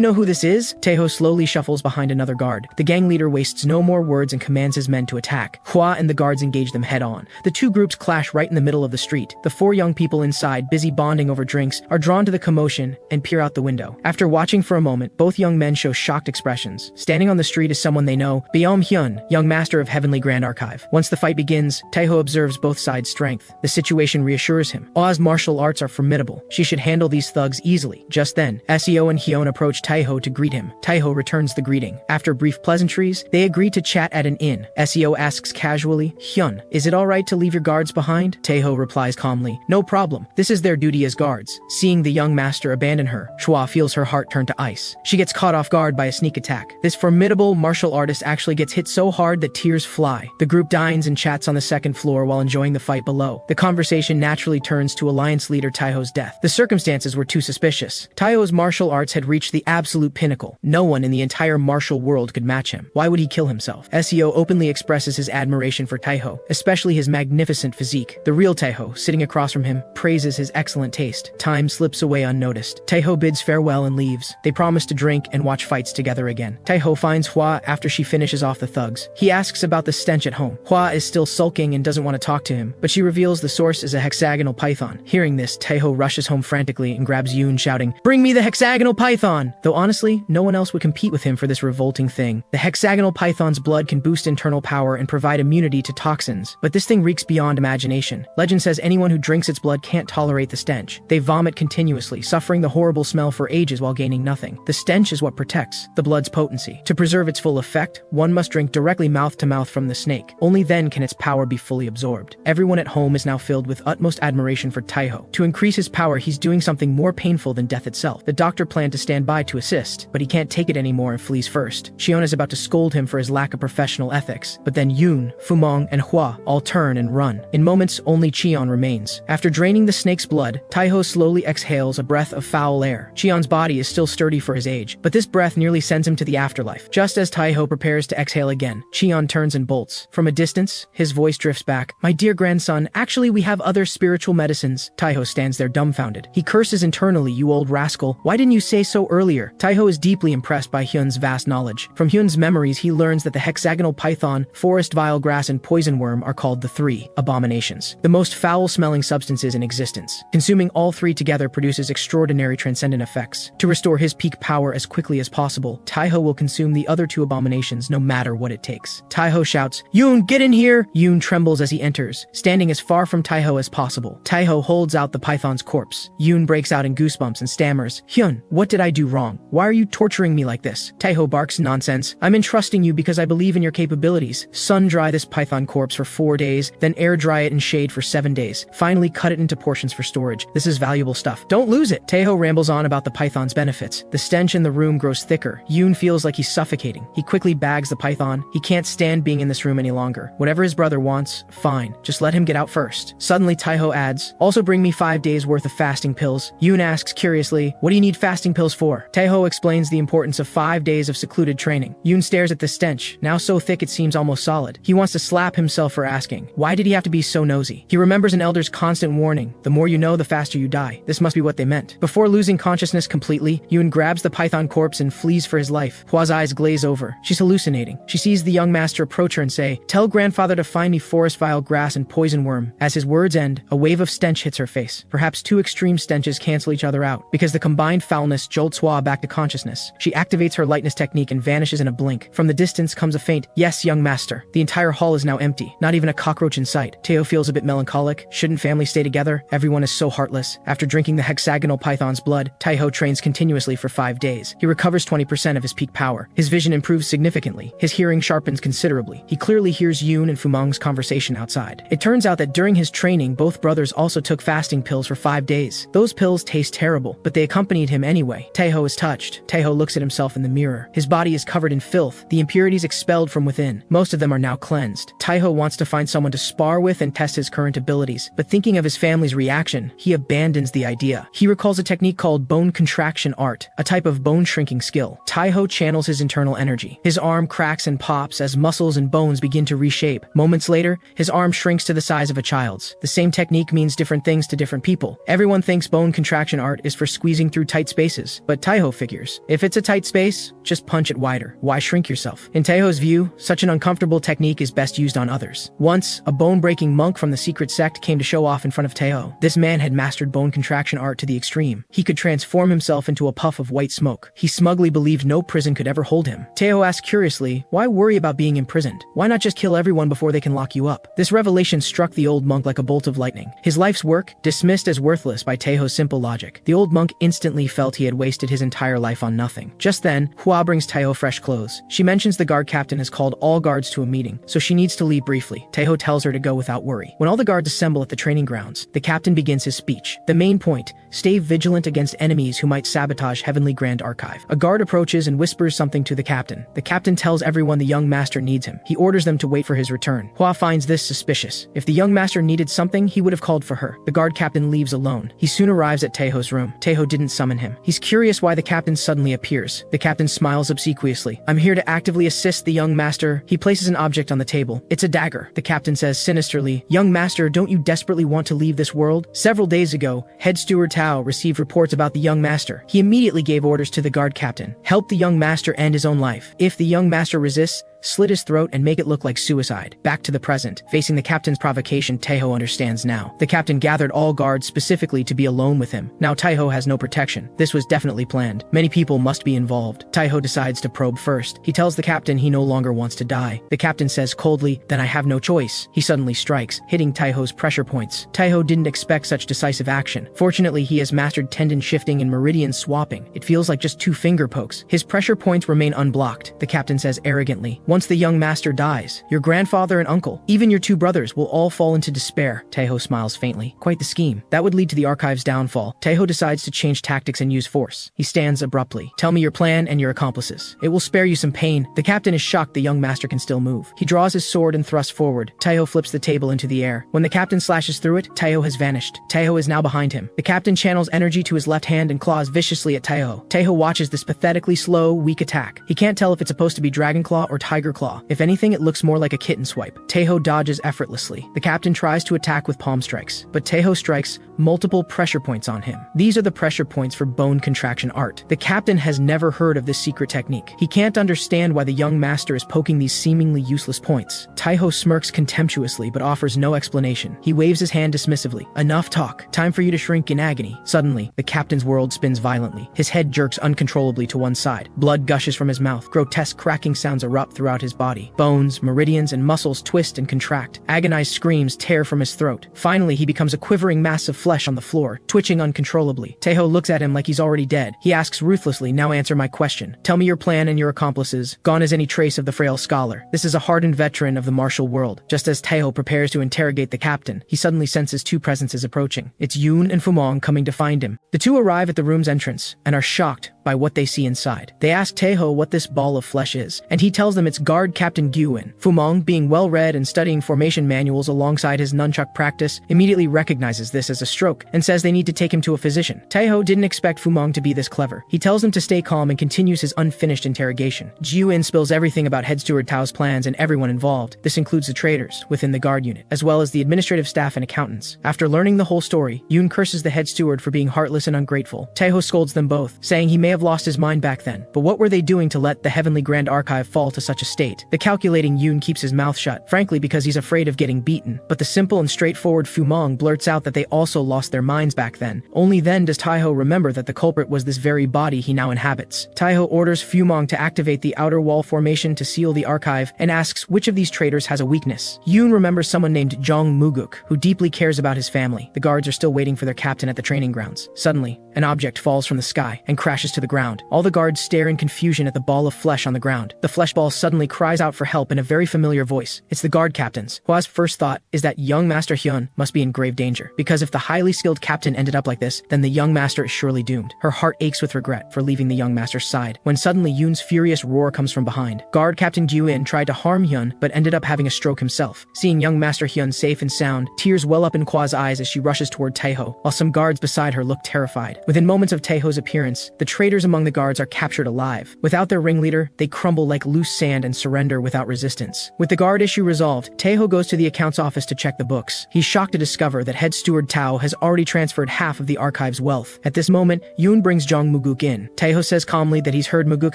know who this is?" Taiho slowly shuffles behind another guard. The gang leader wastes no more words and commands his men to attack. Hua and the guards engage them head-on. The two groups clash right in the middle of the street. The four young people inside, busy bonding over drinks, are drawn to the commotion and peer out the window. After watching for a moment, both young men show shocked expressions. Standing on the street is someone they know, Byom Hyun, young master of Heavenly Grand Archive. Once the fight begins, Taiho observes both sides' strength. The situation reassures him. A's martial arts are formidable. She should handle these thugs easily. Just then, Seo and Hyun approach Taiho to greet him. Taiho returns the greeting. After brief pleasantries, they agree to chat at an inn. Seo asks casually, "Hyun, is it alright to leave your guards behind?" Taiho replies calmly, "No problem. This is their duty as guards." Seeing the young master abandon her, Hua feels her heart turn to ice. She gets caught off guard by a sneak attack. This formidable martial artist actually gets hit so hard that tears fly. The group dines and chats on the second floor while enjoying the fight below. The conversation naturally turns to Alliance leader Taiho's death. The circumstances were too suspicious. Taiho's martial arts had reached the absolute pinnacle. No one in the entire martial world could match him. Why would he kill himself? Seo openly expresses his admiration for Taiho, especially his magnificent physique. The real Taiho, sitting across from him, praises his excellent taste. Time slips away unnoticed. Taiho bids farewell and leaves. They promise to drink and watch fights together again. Taiho finds Hua after she finishes off the thugs. He asks about the stench at home. Hua is still sulking and doesn't want to talk to him, but she reveals the source is a hexagonal python. Hearing this, Taiho rushes home frantically and grabs Yoon, shouting, "Bring me the hexagonal python!" Though honestly, no one else would compete with him for this revolting thing. The hexagonal python's blood can boost internal power and provide immunity to toxins, but this thing reeks beyond imagination. Legend says anyone who drinks its blood can't tolerate the stench. They vomit continuously, suffering the horrible smell for ages while gaining nothing. The stench is what protects the blood's potency. To preserve its full effect, one must drink directly mouth to mouth from the snake. Only then can its power be fully absorbed. Everyone at home is now filled with utmost admiration for Taiho. To increase his power, he's doing something more painful than death itself. The doctor planned to stand by to assist, but he can't take it anymore and flees first. Shion is about to scold him for his lack of professional ethics, but then Yoon, Fumong, and Hua all turn and run. In moments, only Cheon remains. After draining the snake's blood, Taiho slowly exhales a breath of foul air. Cheon's body is still sturdy for his age, but this breath nearly sends him to the afterlife. Just as Taiho prepares to exhale again, Cheon turns and bolts. From a distance, his voice drifts back. "My dear grandson, actually we have other spiritual medicines." Taiho stands there dumbfounded. He curses internally, "You old rascal. Why didn't you say so earlier?" Taiho is deeply impressed by Hyun's vast knowledge. From Hyun's memories, he learns that the hexagonal python, forest vile grass, and poison worm are called the three abominations, the most foul-smelling substances in existence. Consuming all three together produces extraordinary transcendent effects. To restore his peak power as quickly as possible, Taiho will consume the other two abominations no matter what it takes. Taiho shouts, "Yoon, get in here!" Yoon trembles as he enters, standing as far from Taiho as possible. Taiho holds out the python's corpse. Yoon breaks out in goosebumps and stammers, "Hyun, what did I do wrong? Why are you torturing me like this?" Taiho barks, "Nonsense. I'm entrusting you because I believe in your capabilities. Sun-dry this python corpse for 4 days, then air-dry it in shade for 7 days. Finally cut it into portions for storage. This is valuable stuff. Don't lose it." Taiho rambles on about the python's benefits. The stench in the room grows thicker. Yoon feels like he's suffocating. He quickly bags the python. He can't stand being in this room any longer. Whatever his brother wants, fine. Just let him get out first. Suddenly Taiho adds, "Also bring me 5 days worth of fasting pills." Yoon asks curiously, "What do you need fasting pills for?" Taiho explains the importance of 5 days of secluded training. Yoon stares at the stench, now so thick it seems almost solid. He wants to slap himself for asking. Why did he have to be so nosy? He remembers an elder's constant warning, "The more you know, the faster you die." This must be what they meant. Before losing consciousness completely, Yoon grabs the python corpse and flees for his life. Hua's eyes glaze over. She's hallucinating. She sees the young master approach her and say, "Tell grandfather to find me forest vile grass and poison worm." As his words end, a wave of stench hits her face. Perhaps two extreme stenches cancel each other out, because the combined foulness jolts Hua back to consciousness. She activates her lightness technique and vanishes in a blink. From the distance comes a faint, "Yes, young master." The entire hall is now empty. Not even a cockroach in sight. Taiho feels a bit melancholic. Shouldn't family stay together? Everyone is so heartless. After drinking the the hexagonal python's blood, Taiho trains continuously for 5 days. He recovers 20% of his peak power. His vision improves significantly. His hearing sharpens considerably. He clearly hears Yoon and Fumong's conversation outside. It turns out that during his training, both brothers also took fasting pills for 5 days. Those pills taste terrible, but they accompanied him anyway. Taiho is touched. Taiho looks at himself in the mirror. His body is covered in filth, the impurities expelled from within. Most of them are now cleansed. Taiho wants to find someone to spar with and test his current abilities, but thinking of his family's reaction, he abandons the idea. He recalls a technique called bone contraction art, a type of bone shrinking skill. Taiho channels his internal energy. His arm cracks and pops as muscles and bones begin to reshape. Moments later, his arm shrinks to the size of a child's. The same technique means different things to different people. Everyone thinks bone contraction art is for squeezing through tight spaces, but Taiho figures, if it's a tight space, just punch it wider. Why shrink yourself? In Taiho's view, such an uncomfortable technique is best used on others. Once, a bone-breaking monk from the secret sect came to show off in front of Taiho. This man had mastered bone contraction art to the extreme. He could transform himself into a puff of white smoke. He smugly believed no prison could ever hold him. Taiho asked curiously, why worry about being imprisoned? Why not just kill everyone before they can lock you up? This revelation struck the old monk like a bolt of lightning. His life's work, dismissed as worthless by Taiho's simple logic. The old monk instantly felt he had wasted his entire life on nothing. Just then, Hua brings Taiho fresh clothes. She mentions the guard captain has called all guards to a meeting, so she needs to leave briefly. Taiho tells her to go without worry. When all the guards assemble at the training grounds, the captain begins his speech. The main point, stay vigilant against enemies who might sabotage Heavenly Grand Archive. A guard approaches and whispers something to the captain. The captain tells everyone the young master needs him. He orders them to wait for his return. Hua finds this suspicious. If the young master needed something, he would have called for her. The guard captain leaves alone. He soon arrives at Taiho's room. Taiho didn't summon him. He's curious why the captain suddenly appears. The captain smiles obsequiously. I'm here to actively assist the young master. He places an object on the table. It's a dagger. The captain says sinisterly, young master, don't you desperately want to leave this world? Several days ago, head steward Tao received reports about the young master. He immediately gave orders to the guard captain. Help the young master end his own life. If the young master resists, slit his throat and make it look like suicide. Back to the present. Facing the captain's provocation, Taiho understands now. The captain gathered all guards specifically to be alone with him. Now Taiho has no protection. This was definitely planned. Many people must be involved. Taiho decides to probe first. He tells the captain he no longer wants to die. The captain says coldly, then I have no choice. He suddenly strikes, hitting Taiho's pressure points. Taiho didn't expect such decisive action. Fortunately, he has mastered tendon shifting and meridian swapping. It feels like just 2 finger pokes. His pressure points remain unblocked. The captain says arrogantly, once the young master dies, your grandfather and uncle, even your 2 brothers will all fall into despair. Taiho smiles faintly. Quite the scheme. That would lead to the archive's downfall. Taiho decides to change tactics and use force. He stands abruptly. Tell me your plan and your accomplices. It will spare you some pain. The captain is shocked the young master can still move. He draws his sword and thrusts forward. Taiho flips the table into the air. When the captain slashes through it, Taiho has vanished. Taiho is now behind him. The captain channels energy to his left hand and claws viciously at Taiho. Taiho watches this pathetically slow, weak attack. He can't tell if it's supposed to be dragon claw or tiger claw. If anything, it looks more like a kitten swipe. Taiho dodges effortlessly. The captain tries to attack with palm strikes, but Taiho strikes multiple pressure points on him. These are the pressure points for bone contraction art. The captain has never heard of this secret technique. He can't understand why the young master is poking these seemingly useless points. Taiho smirks contemptuously but offers no explanation. He waves his hand dismissively. Enough talk. Time for you to shrink in agony. Suddenly, the captain's world spins violently. His head jerks uncontrollably to one side. Blood gushes from his mouth. Grotesque cracking sounds erupt throughout his body. Bones, meridians, and muscles twist and contract. Agonized screams tear from his throat. Finally, he becomes a quivering mass of flesh on the floor, twitching uncontrollably. Taiho looks at him like he's already dead. He asks ruthlessly, now answer my question. Tell me your plan and your accomplices. Gone is any trace of the frail scholar. This is a hardened veteran of the martial world. Just as Taiho prepares to interrogate the captain, he suddenly senses 2 presences approaching. It's Yoon and Fumong coming to find him. The 2 arrive at the room's entrance and are shocked by what they see inside. They ask Taiho what this ball of flesh is, and he tells them it's guard Captain Gyuin. Fumong, being well-read and studying formation manuals alongside his nunchuck practice, immediately recognizes this as a stroke and says they need to take him to a physician. Taiho didn't expect Fumong to be this clever. He tells him to stay calm and continues his unfinished interrogation. Gyuin spills everything about head steward Tao's plans and everyone involved. This includes the traders within the guard unit, as well as the administrative staff and accountants. After learning the whole story, Yoon curses the head steward for being heartless and ungrateful. Taiho scolds them both, saying he may have lost his mind back then, but what were they doing to let the Heavenly Grand Archive fall to such a state? The calculating Yoon keeps his mouth shut, frankly because he's afraid of getting beaten, but the simple and straightforward Fu Mong blurts out that they also lost their minds back then. Only then does Taiho remember that the culprit was this very body he now inhabits. Taiho orders Fu Mong to activate the outer wall formation to seal the archive and asks which of these traitors has a weakness. Yoon remembers someone named Jong Muguk, who deeply cares about his family. The guards are still waiting for their captain at the training grounds. Suddenly, an object falls from the sky and crashes to the ground. All the guards stare in confusion at the ball of flesh on the ground. The flesh ball suddenly cries out for help in a very familiar voice. It's the guard captain's. Hwa's first thought is that young Master Hyun must be in grave danger, because if the highly skilled captain ended up like this, then the young master is surely doomed. Her heart aches with regret for leaving the young master's side, when suddenly Yoon's furious roar comes from behind. Guard Captain Gyu-in tried to harm Hyun, but ended up having a stroke himself. Seeing young Master Hyun safe and sound, tears well up in Hwa's eyes as she rushes toward Taeho, while some guards beside her look terrified. Within moments of Taeho's appearance, the traitors among the guards are captured alive. Without their ringleader, they crumble like loose sand and surrender without resistance. With the guard issue resolved, Taeho goes to the accounts office to check the books. He's shocked to discover that head steward Tao has already transferred half of the archive's wealth. At this moment, Yoon brings Jong Muguk in. Taeho says calmly that he's heard Muguk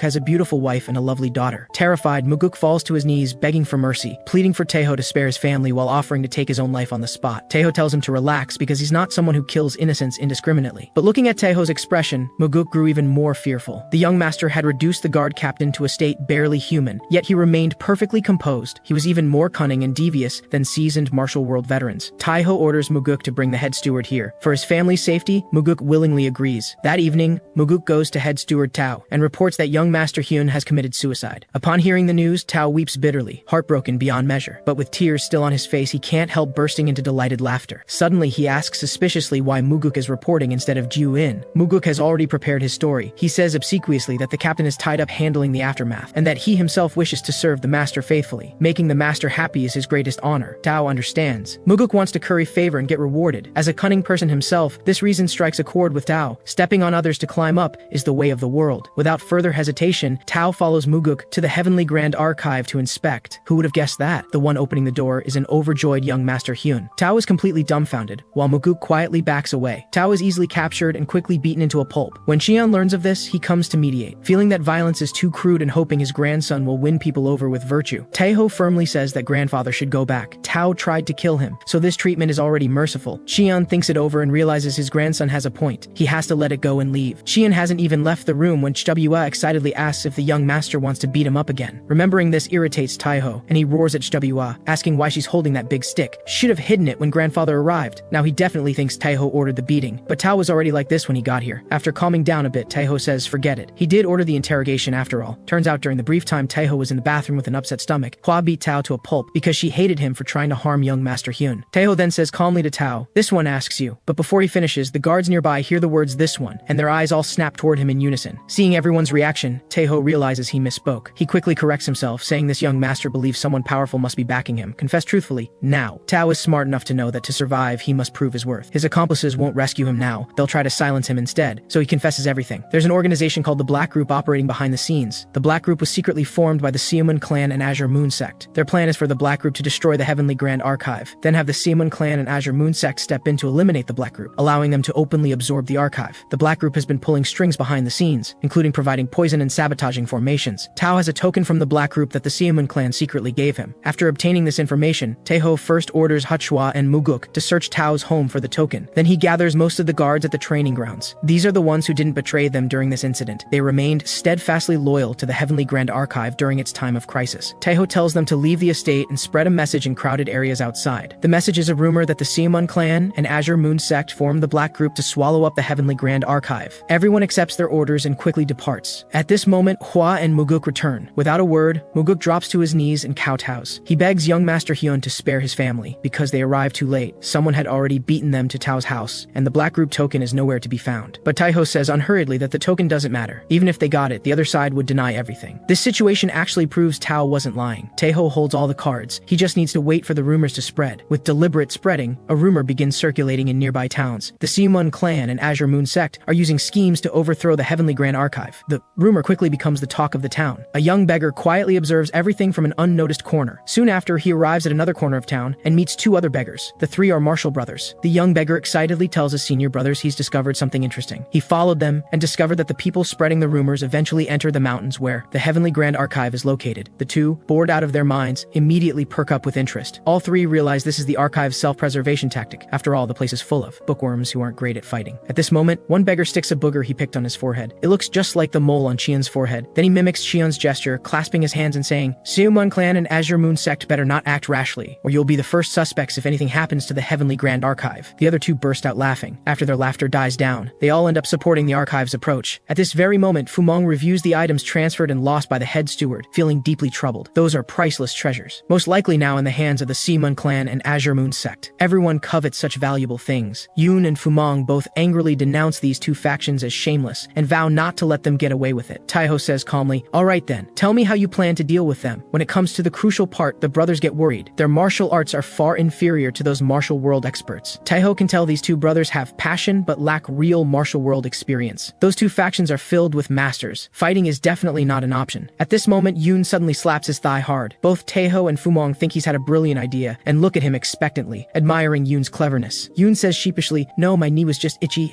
has a beautiful wife and a lovely daughter. Terrified, Muguk falls to his knees, begging for mercy, pleading for Taeho to spare his family while offering to take his own life on the spot. Taeho tells him to relax because he's not someone who kills innocents indiscriminately. But looking at Taeho's expression, Muguk grew even more fearful. The young master had reduced the guard captain to a state barely human, yet he remained perfectly composed. He was even more cunning and devious than seasoned martial world veterans. Taeho orders Muguk to bring the head steward here. For his family's safety, Muguk willingly agrees. That evening, Muguk goes to head steward Tao and reports that young Master Hyun has committed suicide. Upon hearing the news, Tao weeps bitterly, heartbroken beyond measure. But with tears still on his face, he can't help bursting into delighted laughter. Suddenly, he asks suspiciously why Muguk is reporting instead of Ju-in. Muguk has already prepared his story. He says obsequiously that the captain is tied up handling the aftermath, and that he himself wishes to serve the master faithfully. Making the master happy is his greatest honor. Tao understands. Muguk wants to curry favor and get rewarded. As a cunning person himself, this reason strikes a chord with Tao. Stepping on others to climb up is the way of the world. Without further hesitation, Tao follows Muguk to the Heavenly Grand Archive to inspect. Who would have guessed that? The one opening the door is an overjoyed young Master Hyun. Tao is completely dumbfounded, while Muguk quietly backs away. Tao is easily captured and quickly beaten into a pulp. When Xian learns of this, he comes to mediate, feeling that violence is too crude and hoping his grandson will win people over with virtue. Taeho firmly says that grandfather should go back. Tao tried to kill him, so this treatment is already merciful. Xian thinks it over and realizes his grandson has a point. He has to let it go and leave. Xian hasn't even left the room when Chwa excitedly asks if the young master wants to beat him up again. Remembering this irritates Taeho, and he roars at Chwa, asking why she's holding that big stick. Should have hidden it when grandfather arrived. Now he definitely thinks Taeho ordered the beating, but Tao was already like this when he got here. After calming down a bit, Taeho says forget it. He did order the interrogation after all. Turns out during the brief time Taeho was in the bathroom with an upset stomach, Hwa beat Tao to a pulp because she hated him for trying to harm young Master Hyun. Taeho then says calmly to Tao, "This one asks you." But before he finishes, the guards nearby hear the words "this one," and their eyes all snap toward him in unison. Seeing everyone's reaction, Taeho realizes he misspoke. He quickly corrects himself, saying this young master believes someone powerful must be backing him. Confess truthfully, now. Tao is smart enough to know that to survive, he must prove his worth. His accomplices won't rescue him now. They'll try to silence him instead, so he confesses everything. There's an organization called the Black Group operating behind the scenes. The Black Group was secretly formed by the Seamun clan and Azure Moon sect. Their plan is for the Black Group to destroy the Heavenly Grand Archive, then have the Seamun clan and Azure Moon sect step in to eliminate the Black Group, allowing them to openly absorb the archive. The Black Group has been pulling strings behind the scenes, including providing poison and sabotaging formations. Tao has a token from the Black Group that the Seamun clan secretly gave him. After obtaining this information, Taeho first orders Hachua and Muguk to search Tao's home for the token. Then he gathers most of the guards at the training grounds. These are the ones who didn't betray them during this incident. They remained steadfastly loyal to the Heavenly Grand Archive during its time of crisis. Taeho tells them to leave the estate and spread a message in crowded areas outside. The message is a rumor that the Seamun clan and Azure Moon sect formed the Black Group to swallow up the Heavenly Grand Archive. Everyone accepts their orders and quickly departs. At this moment, Hwa and Muguk return. Without a word, Muguk drops to his knees and kowtows. He begs young Master Hyun to spare his family. Because they arrived too late, someone had already beaten them to Tao's house, and the Black Group token is nowhere to be found. But Taeho says unhurriedly that the token doesn't matter. Even if they got it, the other side would deny everything. This situation actually proves Tao wasn't lying. Taeho holds all the cards. He just needs to wait for the rumors to spread. With deliberate spreading, a rumor begins circulating in nearby towns. The Seamun clan and Azure Moon sect are using schemes to overthrow the Heavenly Grand Archive. The rumor quickly becomes the talk of the town. A young beggar quietly observes everything from an unnoticed corner. Soon after, he arrives at another corner of town and meets two other beggars. The three are Marshall brothers. The young beggar excitedly tells his senior brothers he's discovered something interesting. He followed them and discovered discover that the people spreading the rumors eventually enter the mountains where the Heavenly Grand Archive is located. The two, bored out of their minds, immediately perk up with interest. All three realize this is the archive's self-preservation tactic. After all, the place is full of bookworms who aren't great at fighting. At this moment, one beggar sticks a booger he picked on his forehead. It looks just like the mole on Chion's forehead. Then he mimics Chion's gesture, clasping his hands and saying, Seomun clan and Azure Moon sect better not act rashly, or you'll be the first suspects if anything happens to the Heavenly Grand Archive. The other two burst out laughing. After their laughter dies down, they all end up supporting the archive's approach. At this very moment, Fumong reviews the items transferred and lost by the head steward, feeling deeply troubled. Those are priceless treasures, most likely now in the hands of the Seomun clan and Azure Moon sect. Everyone covets such valuable things. Yoon and Fumong both angrily denounce these two factions as shameless and vow not to let them get away with it. Taiho says calmly, all right then, tell me how you plan to deal with them. When it comes to the crucial part, the brothers get worried. Their martial arts are far inferior to those martial world experts. Taiho can tell these two brothers have passion but lack real martial world experience. Those two factions are filled with masters. Fighting is definitely not an option. At this moment, Yoon suddenly slaps his thigh hard. Both Taiho and Fumong think he's had a brilliant idea and look at him expectantly, admiring Yoon's cleverness. Yoon says sheepishly, no, my knee was just itchy,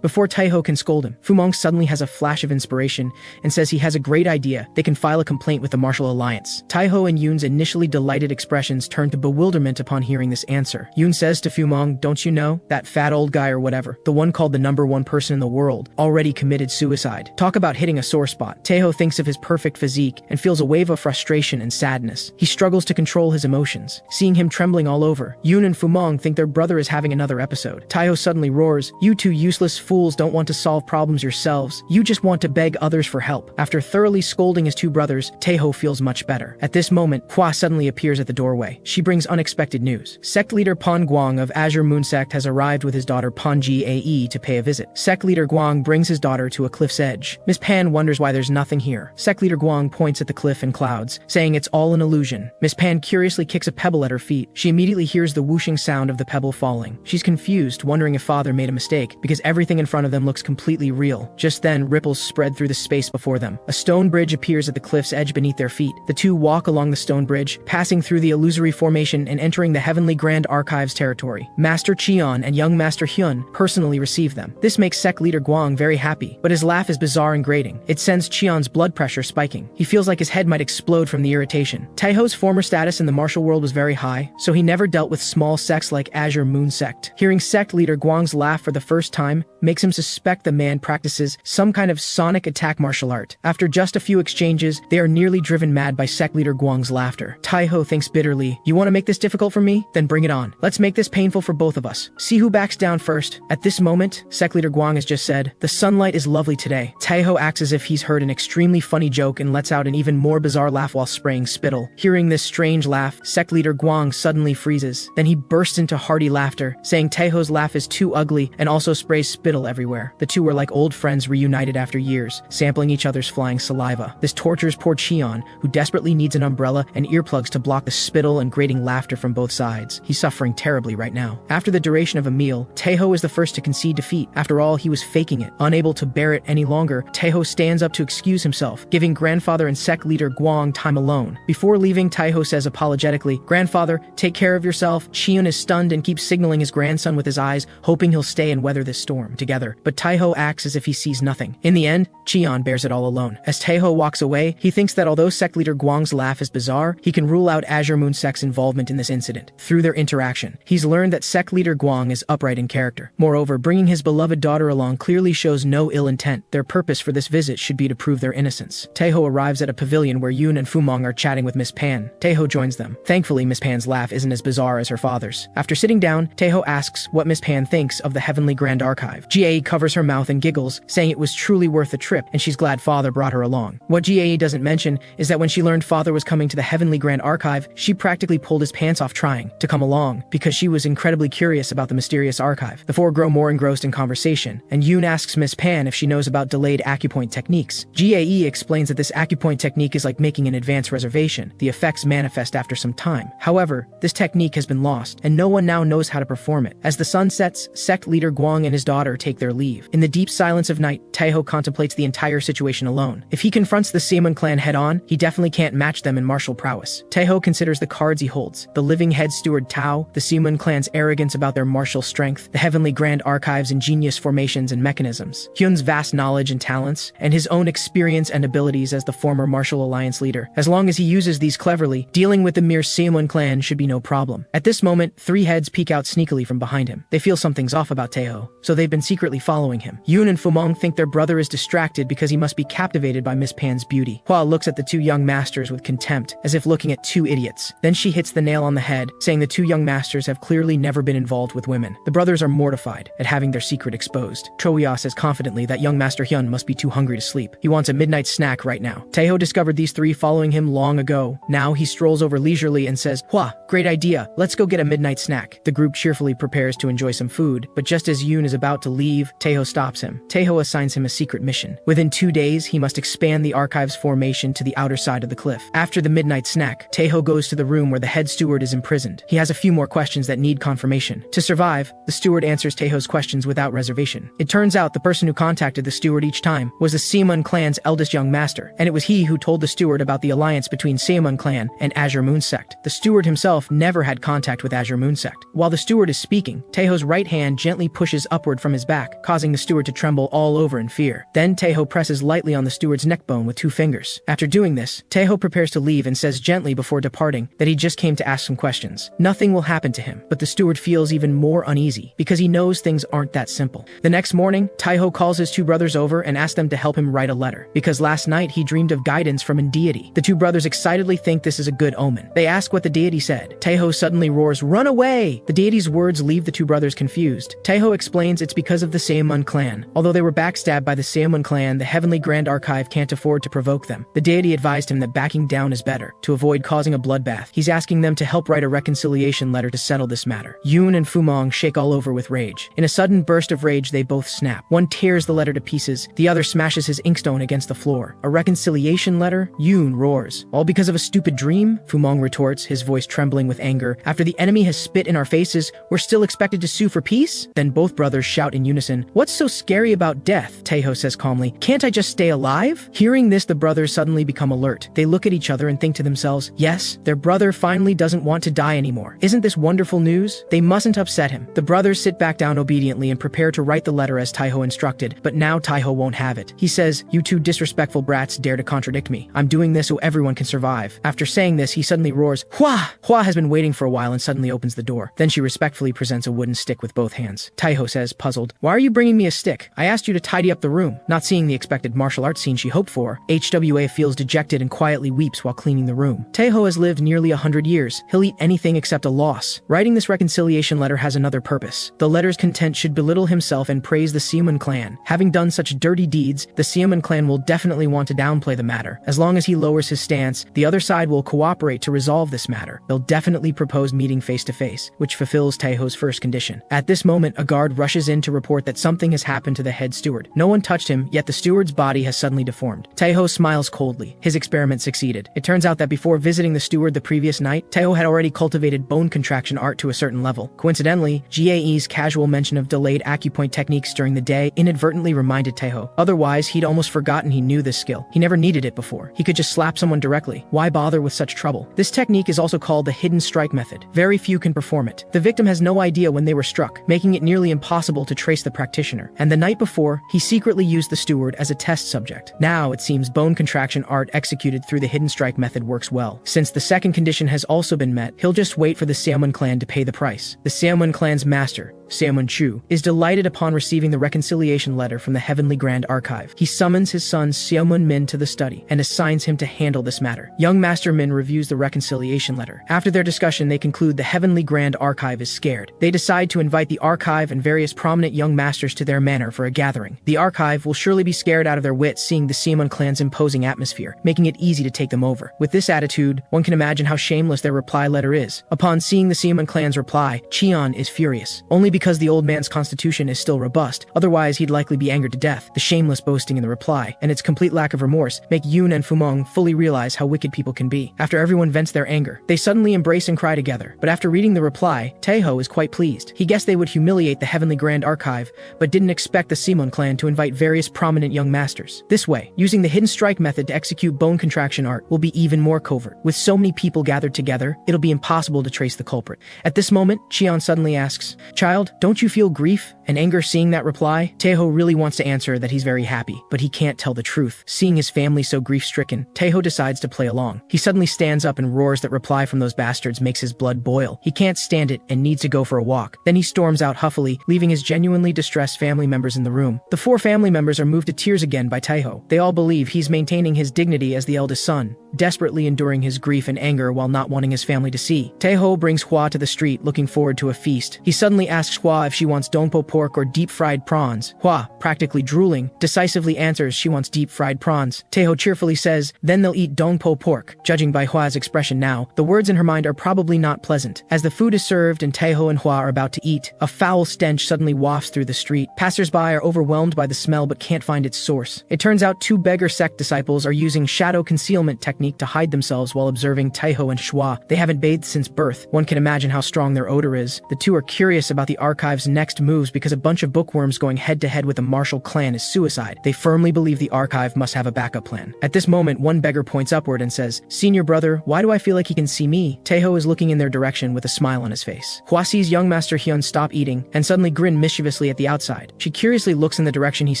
before Taiho can scold him. Fumong suddenly has a flash of inspiration and says he has a great idea. They can file a complaint with the Martial Alliance. Taiho and Yoon's initially delighted expressions turn to bewilderment upon hearing this answer. Yoon says to Fumong, don't you know, that fat old guy or whatever, the one called the #1 person in the world, already committed suicide. Talk about hitting a sore spot. Taiho thinks of his perfect physique and feels a wave of frustration and sadness. He struggles to control his emotions. Seeing him trembling all over, Yoon and Fumong think their brother is having another episode. Taiho suddenly roars, you two useless fools don't want to solve problems yourselves. You just want to beg others for help. After thoroughly scolding his two brothers, Taiho feels much better. At this moment, Hua suddenly appears at the doorway. She brings unexpected news. Sect leader Pan Guang of Azure Moon Sect has arrived with his daughter Pan Ji to pay a visit. Sect leader Guang brings his daughter to a cliff's edge. Miss Pan wonders why there's nothing here. Sect leader Guang points at the cliff and clouds, saying it's all an illusion. Miss Pan curiously kicks a pebble at her feet. She immediately hears the whooshing sound of the pebble falling. She's confused, wondering if father made a mistake, because everything in front of them looks completely real. Just then, ripples spread through the space before them. A stone bridge appears at the cliff's edge beneath their feet. The two walk along the stone bridge, passing through the illusory formation and entering the Heavenly Grand Archive's territory. Master Chion and young Master Hyun personally receive them. This makes Sect leader Guang very happy, but his laugh is bizarre and grating. It sends Chion's blood pressure spiking. He feels like his head might explode from the irritation. Taiho's former status in the martial world was very high, so he never dealt with small sects like Azure Moon Sect. Hearing Sect leader Guang's laugh for the first time makes him suspect the man practices some kind of sonic attack martial art. After just a few exchanges, they are nearly driven mad by Sect leader Guang's laughter. Taiho thinks bitterly, you want to make this difficult for me? Then bring it on. Let's make this painful for both of us. See who backs down first. At this moment, Sect leader Guang has just said, the sunlight is lovely today. Taiho acts as if he's heard an extremely funny joke and lets out an even more bizarre laugh while spraying spittle. Hearing this strange laugh, Sect leader Guang suddenly freezes. Then he bursts into hearty laughter, saying Taiho's laugh is too ugly and also sprays spittle everywhere. The two are like old friends reunited after years, sampling each other's flying saliva. This tortures poor Chion, who desperately needs an umbrella and earplugs to block the spittle and grating laughter from both sides. He's suffering terribly right now. After the duration of a meal, Taiho is the first to concede defeat. After all, he was faking it. Unable to bear it any longer, Taiho stands up to excuse himself, giving grandfather and sect leader Guang time alone. Before leaving, Taiho says apologetically, grandfather, take care of yourself. Chion is stunned and keeps signaling his grandson with his eyes, hoping he'll stay and weather this storm together. But Taiho acts as if he sees nothing. In the end, Chion bears it all alone. As Taiho walks away, he thinks that although sect leader Guang's laugh is bizarre, he can rule out Azure Moon Sect's involvement in this incident. Through their interaction, he's learned that sect leader Guang is upright in character. Moreover, bringing his beloved daughter along clearly shows no ill intent. Their purpose for this visit should be to prove their innocence. Taiho arrives at a pavilion where Yoon and Fumong are chatting with Miss Pan. Taiho joins them. Thankfully, Miss Pan's laugh isn't as bizarre as her father's. After sitting down, Taiho asks what Miss Pan thinks of the Heavenly Grand Archive. Jie covers her mouth and giggles, saying it was truly worth the trip and she's glad father brought her along. What Jie doesn't mention is that when she learned father was coming to the Heavenly Grand Archive, she practically pulled his pants off trying to come along because she was incredibly curious about the mysterious archive. The four grow more engrossed in conversation, and Yoon asks Miss Pan if she knows about delayed acupoint techniques. Jie explains that this acupoint technique is like making an advance reservation. The effects manifest after some time. However, this technique has been lost, and no one now knows how to perform it. As the sun sets, sect leader Guang and his daughter take their leave. In the deep silence of night, Taiho contemplates the entire situation alone. If he confronts the Seamun clan head-on, he definitely can't match them in martial prowess. Taiho considers the cards he holds: the living head steward Tao, the Seamun clan's arrogance about their martial strength, the Heavenly Grand Archive's ingenious formations and mechanisms. Hyun's vast knowledge and talents, and his own experience and abilities as the former Martial Alliance leader. As long as he uses these cleverly, dealing with the mere Seomun clan should be no problem. At this moment, three heads peek out sneakily from behind him. They feel something's off about Taeho, so they've been secretly following him. Yoon and Fumong think their brother is distracted because he must be captivated by Miss Pan's beauty. Hua looks at the two young masters with contempt, as if looking at two idiots. Then she hits the nail on the head, saying the two young masters have clearly never been involved with women. The brothers are mortified at having their secret exposed. Choya says confidently that young Master Hyun must be too hungry to sleep. He wants a midnight snack right now. Taeho discovered these three following him long ago. Now he strolls over leisurely and says, "Hua, great idea. Let's go get a midnight snack." The group cheerfully prepares to enjoy some food, but just as Yoon is about to leave, Taeho stops him. Taeho assigns him a secret mission. Within 2 days, he must expand the archive's formation to the outer side of the cliff. After the midnight snack, Taeho goes to the room where the head steward is imprisoned. He has a few more questions that need confirmation. To survive, the steward answers Taeho's questions without reservation. It turns out the person who contacted the steward each time was the Seomun clan's eldest young master, and it was he who told the steward about the alliance between Seomun clan and Azure Moon sect. The steward himself never had contact with Azure Moon sect. While the steward is speaking, Taeho's right hand gently pushes upward from his back, causing the steward to tremble all over in fear. Then Taeho presses lightly on the steward's neck bone with 2 fingers. After doing this, Taeho prepares to leave and says gently before departing that he just came to ask some questions. Nothing will happen to him, but the steward feels even more uneasy because he knows things aren't that simple. The next morning, Taeho calls his 2 brothers over and asks them to help him write a letter, because last night he dreamed of guidance from a deity. The 2 brothers excitedly think this is a good omen. They ask what the deity said. Taeho suddenly roars, "Run away!" The deity's words leave the 2 brothers confused. Taeho explains it's because of the Seomun clan. Although they were backstabbed by the Seomun clan, the Heavenly Grand Archive can't afford to provoke them. The deity advised him that backing down is better, to avoid causing a bloodbath. He's asking them to help write a reconciliation letter to settle this matter. Yoon and Fumong shake all over with rage. In a sudden burst of rage, they both snap. One tears the letter to pieces, the other smashes his inkstone against the floor. A reconciliation letter? Yoon roars. All because of a stupid dream? Fumong retorts, his voice trembling with anger. After the enemy has spit in our faces, we're still expected to sue for peace? Then both brothers shout in unison, "What's so scary about death?" Taeho says calmly, "Can't I just stay alive?" Hearing this, the brothers suddenly become alert. They look at each other and think to themselves, yes, their brother finally doesn't want to die anymore. Isn't this wonderful news? They mustn't upset him. The brothers sit back down obediently and prepare to write the letter as Taeho instructed, but now Taeho won't have it. He says, "You 2 disrespectful brats dare to contradict me. I'm doing this so everyone can survive." After saying this, he suddenly roars, "Hua!" Hua has been waiting for a while and suddenly opens the door. Then she respectfully presents a wooden stick with both hands. Taeho says, puzzled, "Why are you bringing me a stick? I asked you to tidy up the room." Not seeing the expected martial arts scene she hoped for, HWA feels dejected and quietly weeps while cleaning the room. Taeho has lived nearly 100 years. He'll eat anything except a loss. Writing this reconciliation letter has another purpose. The letter's content should belittle himself and praise the Seomun clan. Having done such dirty deeds, the Seomun clan will definitely want to downplay the matter. As long as he lowers his stance, the other side will cooperate to resolve this matter. They'll definitely propose meeting face to face, which fulfills Taeho's first condition. At this moment, a guard rushes in to report that something has happened to the head steward. No one touched him, yet the steward's body has suddenly deformed. Taeho smiles coldly. His experiment succeeded. It turns out that before visiting the steward the previous night, Taeho had already cultivated bone contraction art to a certain level. Coincidentally, GAE's casual mention of delayed acupoint techniques during the day inadvertently reminded Taeho. Otherwise, he'd almost forgotten he knew this skill. He never needed it before. He could just slap someone directly. Why bother with such trouble? This technique is also called the hidden strike method. Very few can perform it. The victim has no idea when they were struck, making it nearly impossible to trace the practitioner. And the night before, he secretly used the steward as a test subject. Now, it seems bone contraction art executed through the hidden strike method works well. Since the second condition has also been met, he'll just wait for the Seomun clan to pay the price. The Seomun clan's master, Seomun Chu, is delighted upon receiving the reconciliation letter from the Heavenly Grand Archive. He summons his son Seomun Min to the study and assigns him to handle this matter. Young Master Min reviews the reconciliation letter. After their discussion, they conclude the Heavenly Grand Archive is scared. They decide to invite the archive and various prominent young masters to their manor for a gathering. The archive will surely be scared out of their wits seeing the Seomun clan's imposing atmosphere, making it easy to take them over. With this attitude, one can imagine how shameless their reply letter is. Upon seeing the Seomun clan's reply, Cheon is furious. Only because the old man's constitution is still robust, otherwise he'd likely be angered to death. The shameless boasting in the reply, and its complete lack of remorse, make Yoon and Fumong fully realize how wicked people can be. After everyone vents their anger, they suddenly embrace and cry together. But after reading the reply, Taeho is quite pleased. He guessed they would humiliate the Heavenly Grand Archive, but didn't expect the Seomun clan to invite various prominent young masters. This way, using the hidden strike method to execute bone contraction art will be even more covert. With so many people gathered together, it'll be impossible to trace the culprit. At this moment, Cheon suddenly asks, "Child, child? Don't you feel grief and anger seeing that reply? Taeho really wants to answer that he's very happy, but he can't tell the truth. Seeing his family so grief-stricken, Taeho decides to play along. He suddenly stands up and roars that reply from those bastards makes his blood boil. He can't stand it and needs to go for a walk. Then he storms out huffily, leaving his genuinely distressed family members in the room. The 4 family members are moved to tears again by Taeho. They all believe he's maintaining his dignity as the eldest son, desperately enduring his grief and anger while not wanting his family to see. Taeho brings Hwa to the street looking forward to a feast. He suddenly asks Hwa if she wants dongpo pork or deep-fried prawns. Hwa, practically drooling, decisively answers she wants deep-fried prawns. Taeho cheerfully says, then they'll eat dongpo pork. Judging by Hwa's expression now, the words in her mind are probably not pleasant. As the food is served and Taeho and Hwa are about to eat, a foul stench suddenly wafts through the street. Passers-by are overwhelmed by the smell but can't find its source. It turns out 2 beggar sect disciples are using shadow concealment technique to hide themselves while observing Taeho and Hwa. They haven't bathed since birth. One can imagine how strong their odor is. The 2 are curious about the archive's next moves because a bunch of bookworms going head-to-head with a martial clan is suicide. They firmly believe the archive must have a backup plan. At this moment, one beggar points upward and says, "Senior brother, why do I feel like he can see me?" Taeho is looking in their direction with a smile on his face. Hwa sees young Master Hyun stop eating and suddenly grin mischievously at the outside. She curiously looks in the direction he's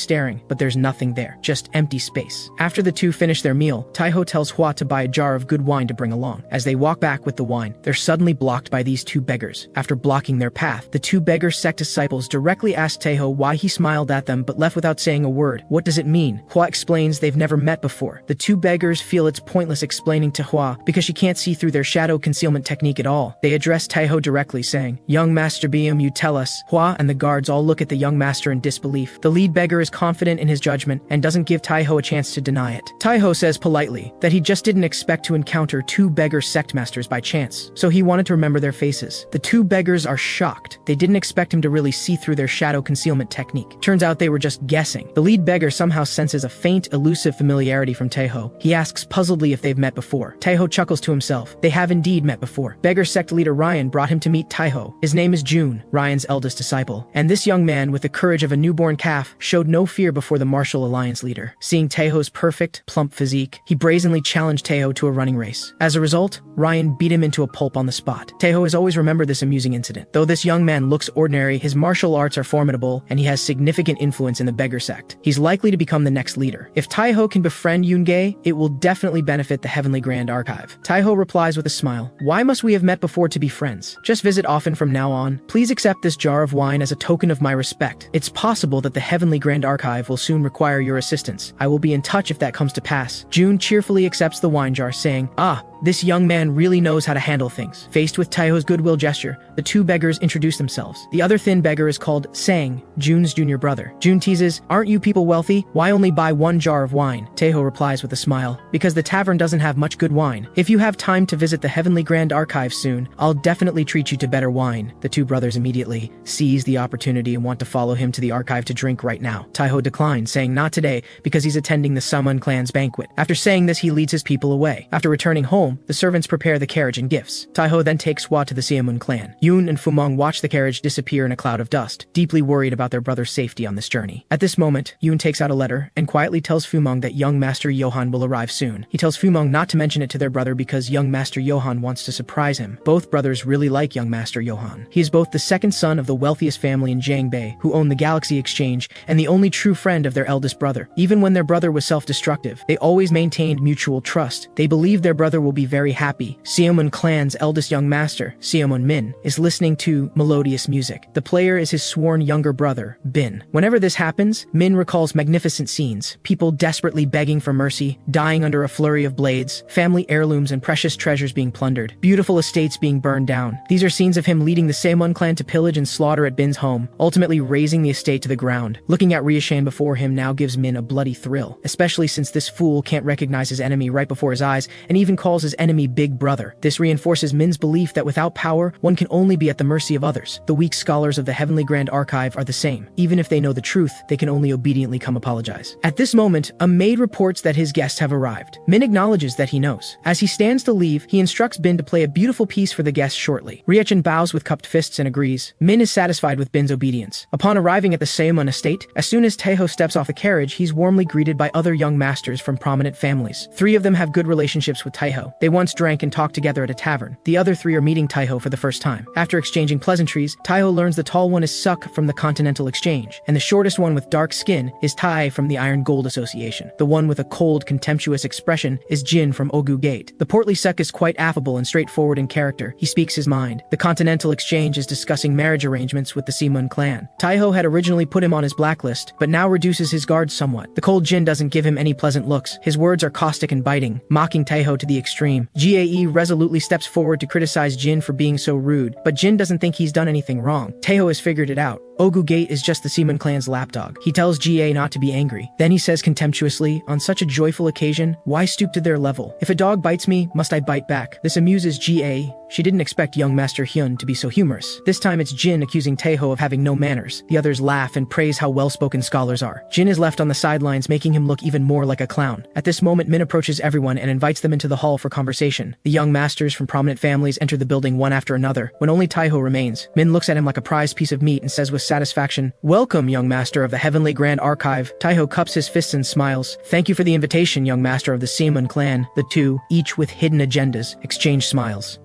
staring, but there's nothing there, just empty space. After the 2 finish their meal, Taeho tells Hwa to buy a jar of good wine to bring along. As they walk back with the wine, they're suddenly blocked by these 2 beggars. After blocking their path, the 2 beggar sect disciples directly ask Taeho why he smiled at them but left without saying a word. What does it mean? Hwa explains they've never met before. The 2 beggars feel it's pointless explaining to Hwa because she can't see through their shadow concealment technique at all. They address Taeho directly, saying, "Young Master Byum, you tell us." Hwa and the guards all look at the young master in disbelief. The lead beggar is confident in his judgment and doesn't give Taeho a chance to deny it. Taeho says politely that he just didn't expect to encounter 2 beggar sect masters by chance, so he wanted to remember their faces. The 2 beggars are shocked. They didn't expect him to really see through their shadow concealment technique. Turns out they were just guessing. The lead beggar somehow senses a faint, elusive familiarity from Taeho. He asks puzzledly if they've met before. Taeho chuckles to himself. They have indeed met before. Beggar sect leader Ryan brought him to meet Taeho. His name is June, Ryan's eldest disciple. And this young man, with the courage of a newborn calf, showed no fear before the martial alliance leader. Seeing Taeho's perfect, plump physique, he brazenly challenged Taeho to a running race. As a result, Ryan beat him into a pulp on the spot. Taeho has always remembered this amusing incident. Though this young man looks ordinary, his martial arts are formidable, and he has significant influence in the beggar sect. He's likely to become the next leader. If Taeho can befriend Yoongae, it will definitely benefit the Heavenly Grand Archive. Taeho replies with a smile, "Why must we have met before to be friends? Just visit often from now on. Please accept this jar of wine as a token of my respect. It's possible that the Heavenly Grand Archive will soon require your assistance. I will be in touch if that comes to pass." June cheerfully accepts the wine jar, saying, "Ah, this young man really knows how to handle things." Faced with Taeho's goodwill gesture, the 2 beggars introduce themselves. The other thin beggar is called Sang, June's junior brother. June teases, "Aren't you people wealthy? Why only buy 1 jar of wine?" Taeho replies with a smile, "Because the tavern doesn't have much good wine. If you have time to visit the Heavenly Grand Archive soon, I'll definitely treat you to better wine." The 2 brothers immediately seize the opportunity and want to follow him to the archive to drink right now. Taeho declines, saying not today because he's attending the Summon clan's banquet. After saying this, he leads his people away. After returning home, the servants prepare the carriage and gifts. Taeho then takes Hwa to the Seamun clan. Yoon and Fumong watch the carriage disappear in a cloud of dust, deeply worried about their brother's safety on this journey. At this moment, Yoon takes out a letter and quietly tells Fumong that young Master Johan will arrive soon. He tells Fumong not to mention it to their brother because young Master Johan wants to surprise him. Both brothers really like young Master Johan. He is both the second son of the wealthiest family in Jiangbei, who own the Galaxy Exchange, and the only true friend of their eldest brother. Even when their brother was self-destructive, they always maintained mutual trust. They believe their brother will be very happy. Seamun clan's eldest young master, Seamun Min, is listening to melodious music. The player is his sworn younger brother, Bin. Whenever this happens, Min recalls magnificent scenes, people desperately begging for mercy, dying under a flurry of blades, family heirlooms and precious treasures being plundered, beautiful estates being burned down. These are scenes of him leading the Seamun clan to pillage and slaughter at Bin's home, ultimately razing the estate to the ground. Looking at Riashan before him now gives Min a bloody thrill, especially since this fool can't recognize his enemy right before his eyes and even calls his enemy Big Brother. This reinforces Min's belief that without power, one can only be at the mercy of others. The weak scholars of the Heavenly Grand Archive are the same. Even if they know the truth, they can only obediently come apologize. At this moment, a maid reports that his guests have arrived. Min acknowledges that he knows. As he stands to leave, he instructs Bin to play a beautiful piece for the guests shortly. Riachin bows with cupped fists and agrees. Min is satisfied with Bin's obedience. Upon arriving at the Seamun estate, as soon as Taeho steps off the carriage, he's warmly greeted by other young masters from prominent families. 3 of them have good relationships with Taeho. They once drank and talked together at a tavern. The other three are meeting Taiho for the first time. After exchanging pleasantries, Taiho learns the tall one is Suk from the Continental Exchange, and the shortest one with dark skin is Tai from the Iron Gold Association. The one with a cold, contemptuous expression is Jin from Ogu Gate. The portly Suk is quite affable and straightforward in character. He speaks his mind. The Continental Exchange is discussing marriage arrangements with the Simun clan. Taiho had originally put him on his blacklist, but now reduces his guards somewhat. The cold Jin doesn't give him any pleasant looks. His words are caustic and biting, mocking Taiho to the extreme. Gae resolutely steps forward to criticize Jin for being so rude, but Jin doesn't think he's done anything wrong. Taiho has figured it out. Ogu Gate is just the Simun clan's lapdog. He tells Gae not to be angry. Then he says contemptuously, on such a joyful occasion, why stoop to their level? If a dog bites me, must I bite back? This amuses Gae. She didn't expect young Master Hyun to be so humorous. This time it's Jin accusing Taiho of having no manners. The others laugh and praise how well-spoken scholars are. Jin is left on the sidelines, making him look even more like a clown. At this moment, Min approaches everyone and invites them into the hall for conversation. The young masters from prominent families enter the building one after another. When only Taiho remains, Min looks at him like a prized piece of meat and says with satisfaction, "Welcome, young master of the Heavenly Grand Archive." Taiho cups his fists and smiles. "Thank you for the invitation, young master of the Simun clan." The two, each with hidden agendas, exchange smiles.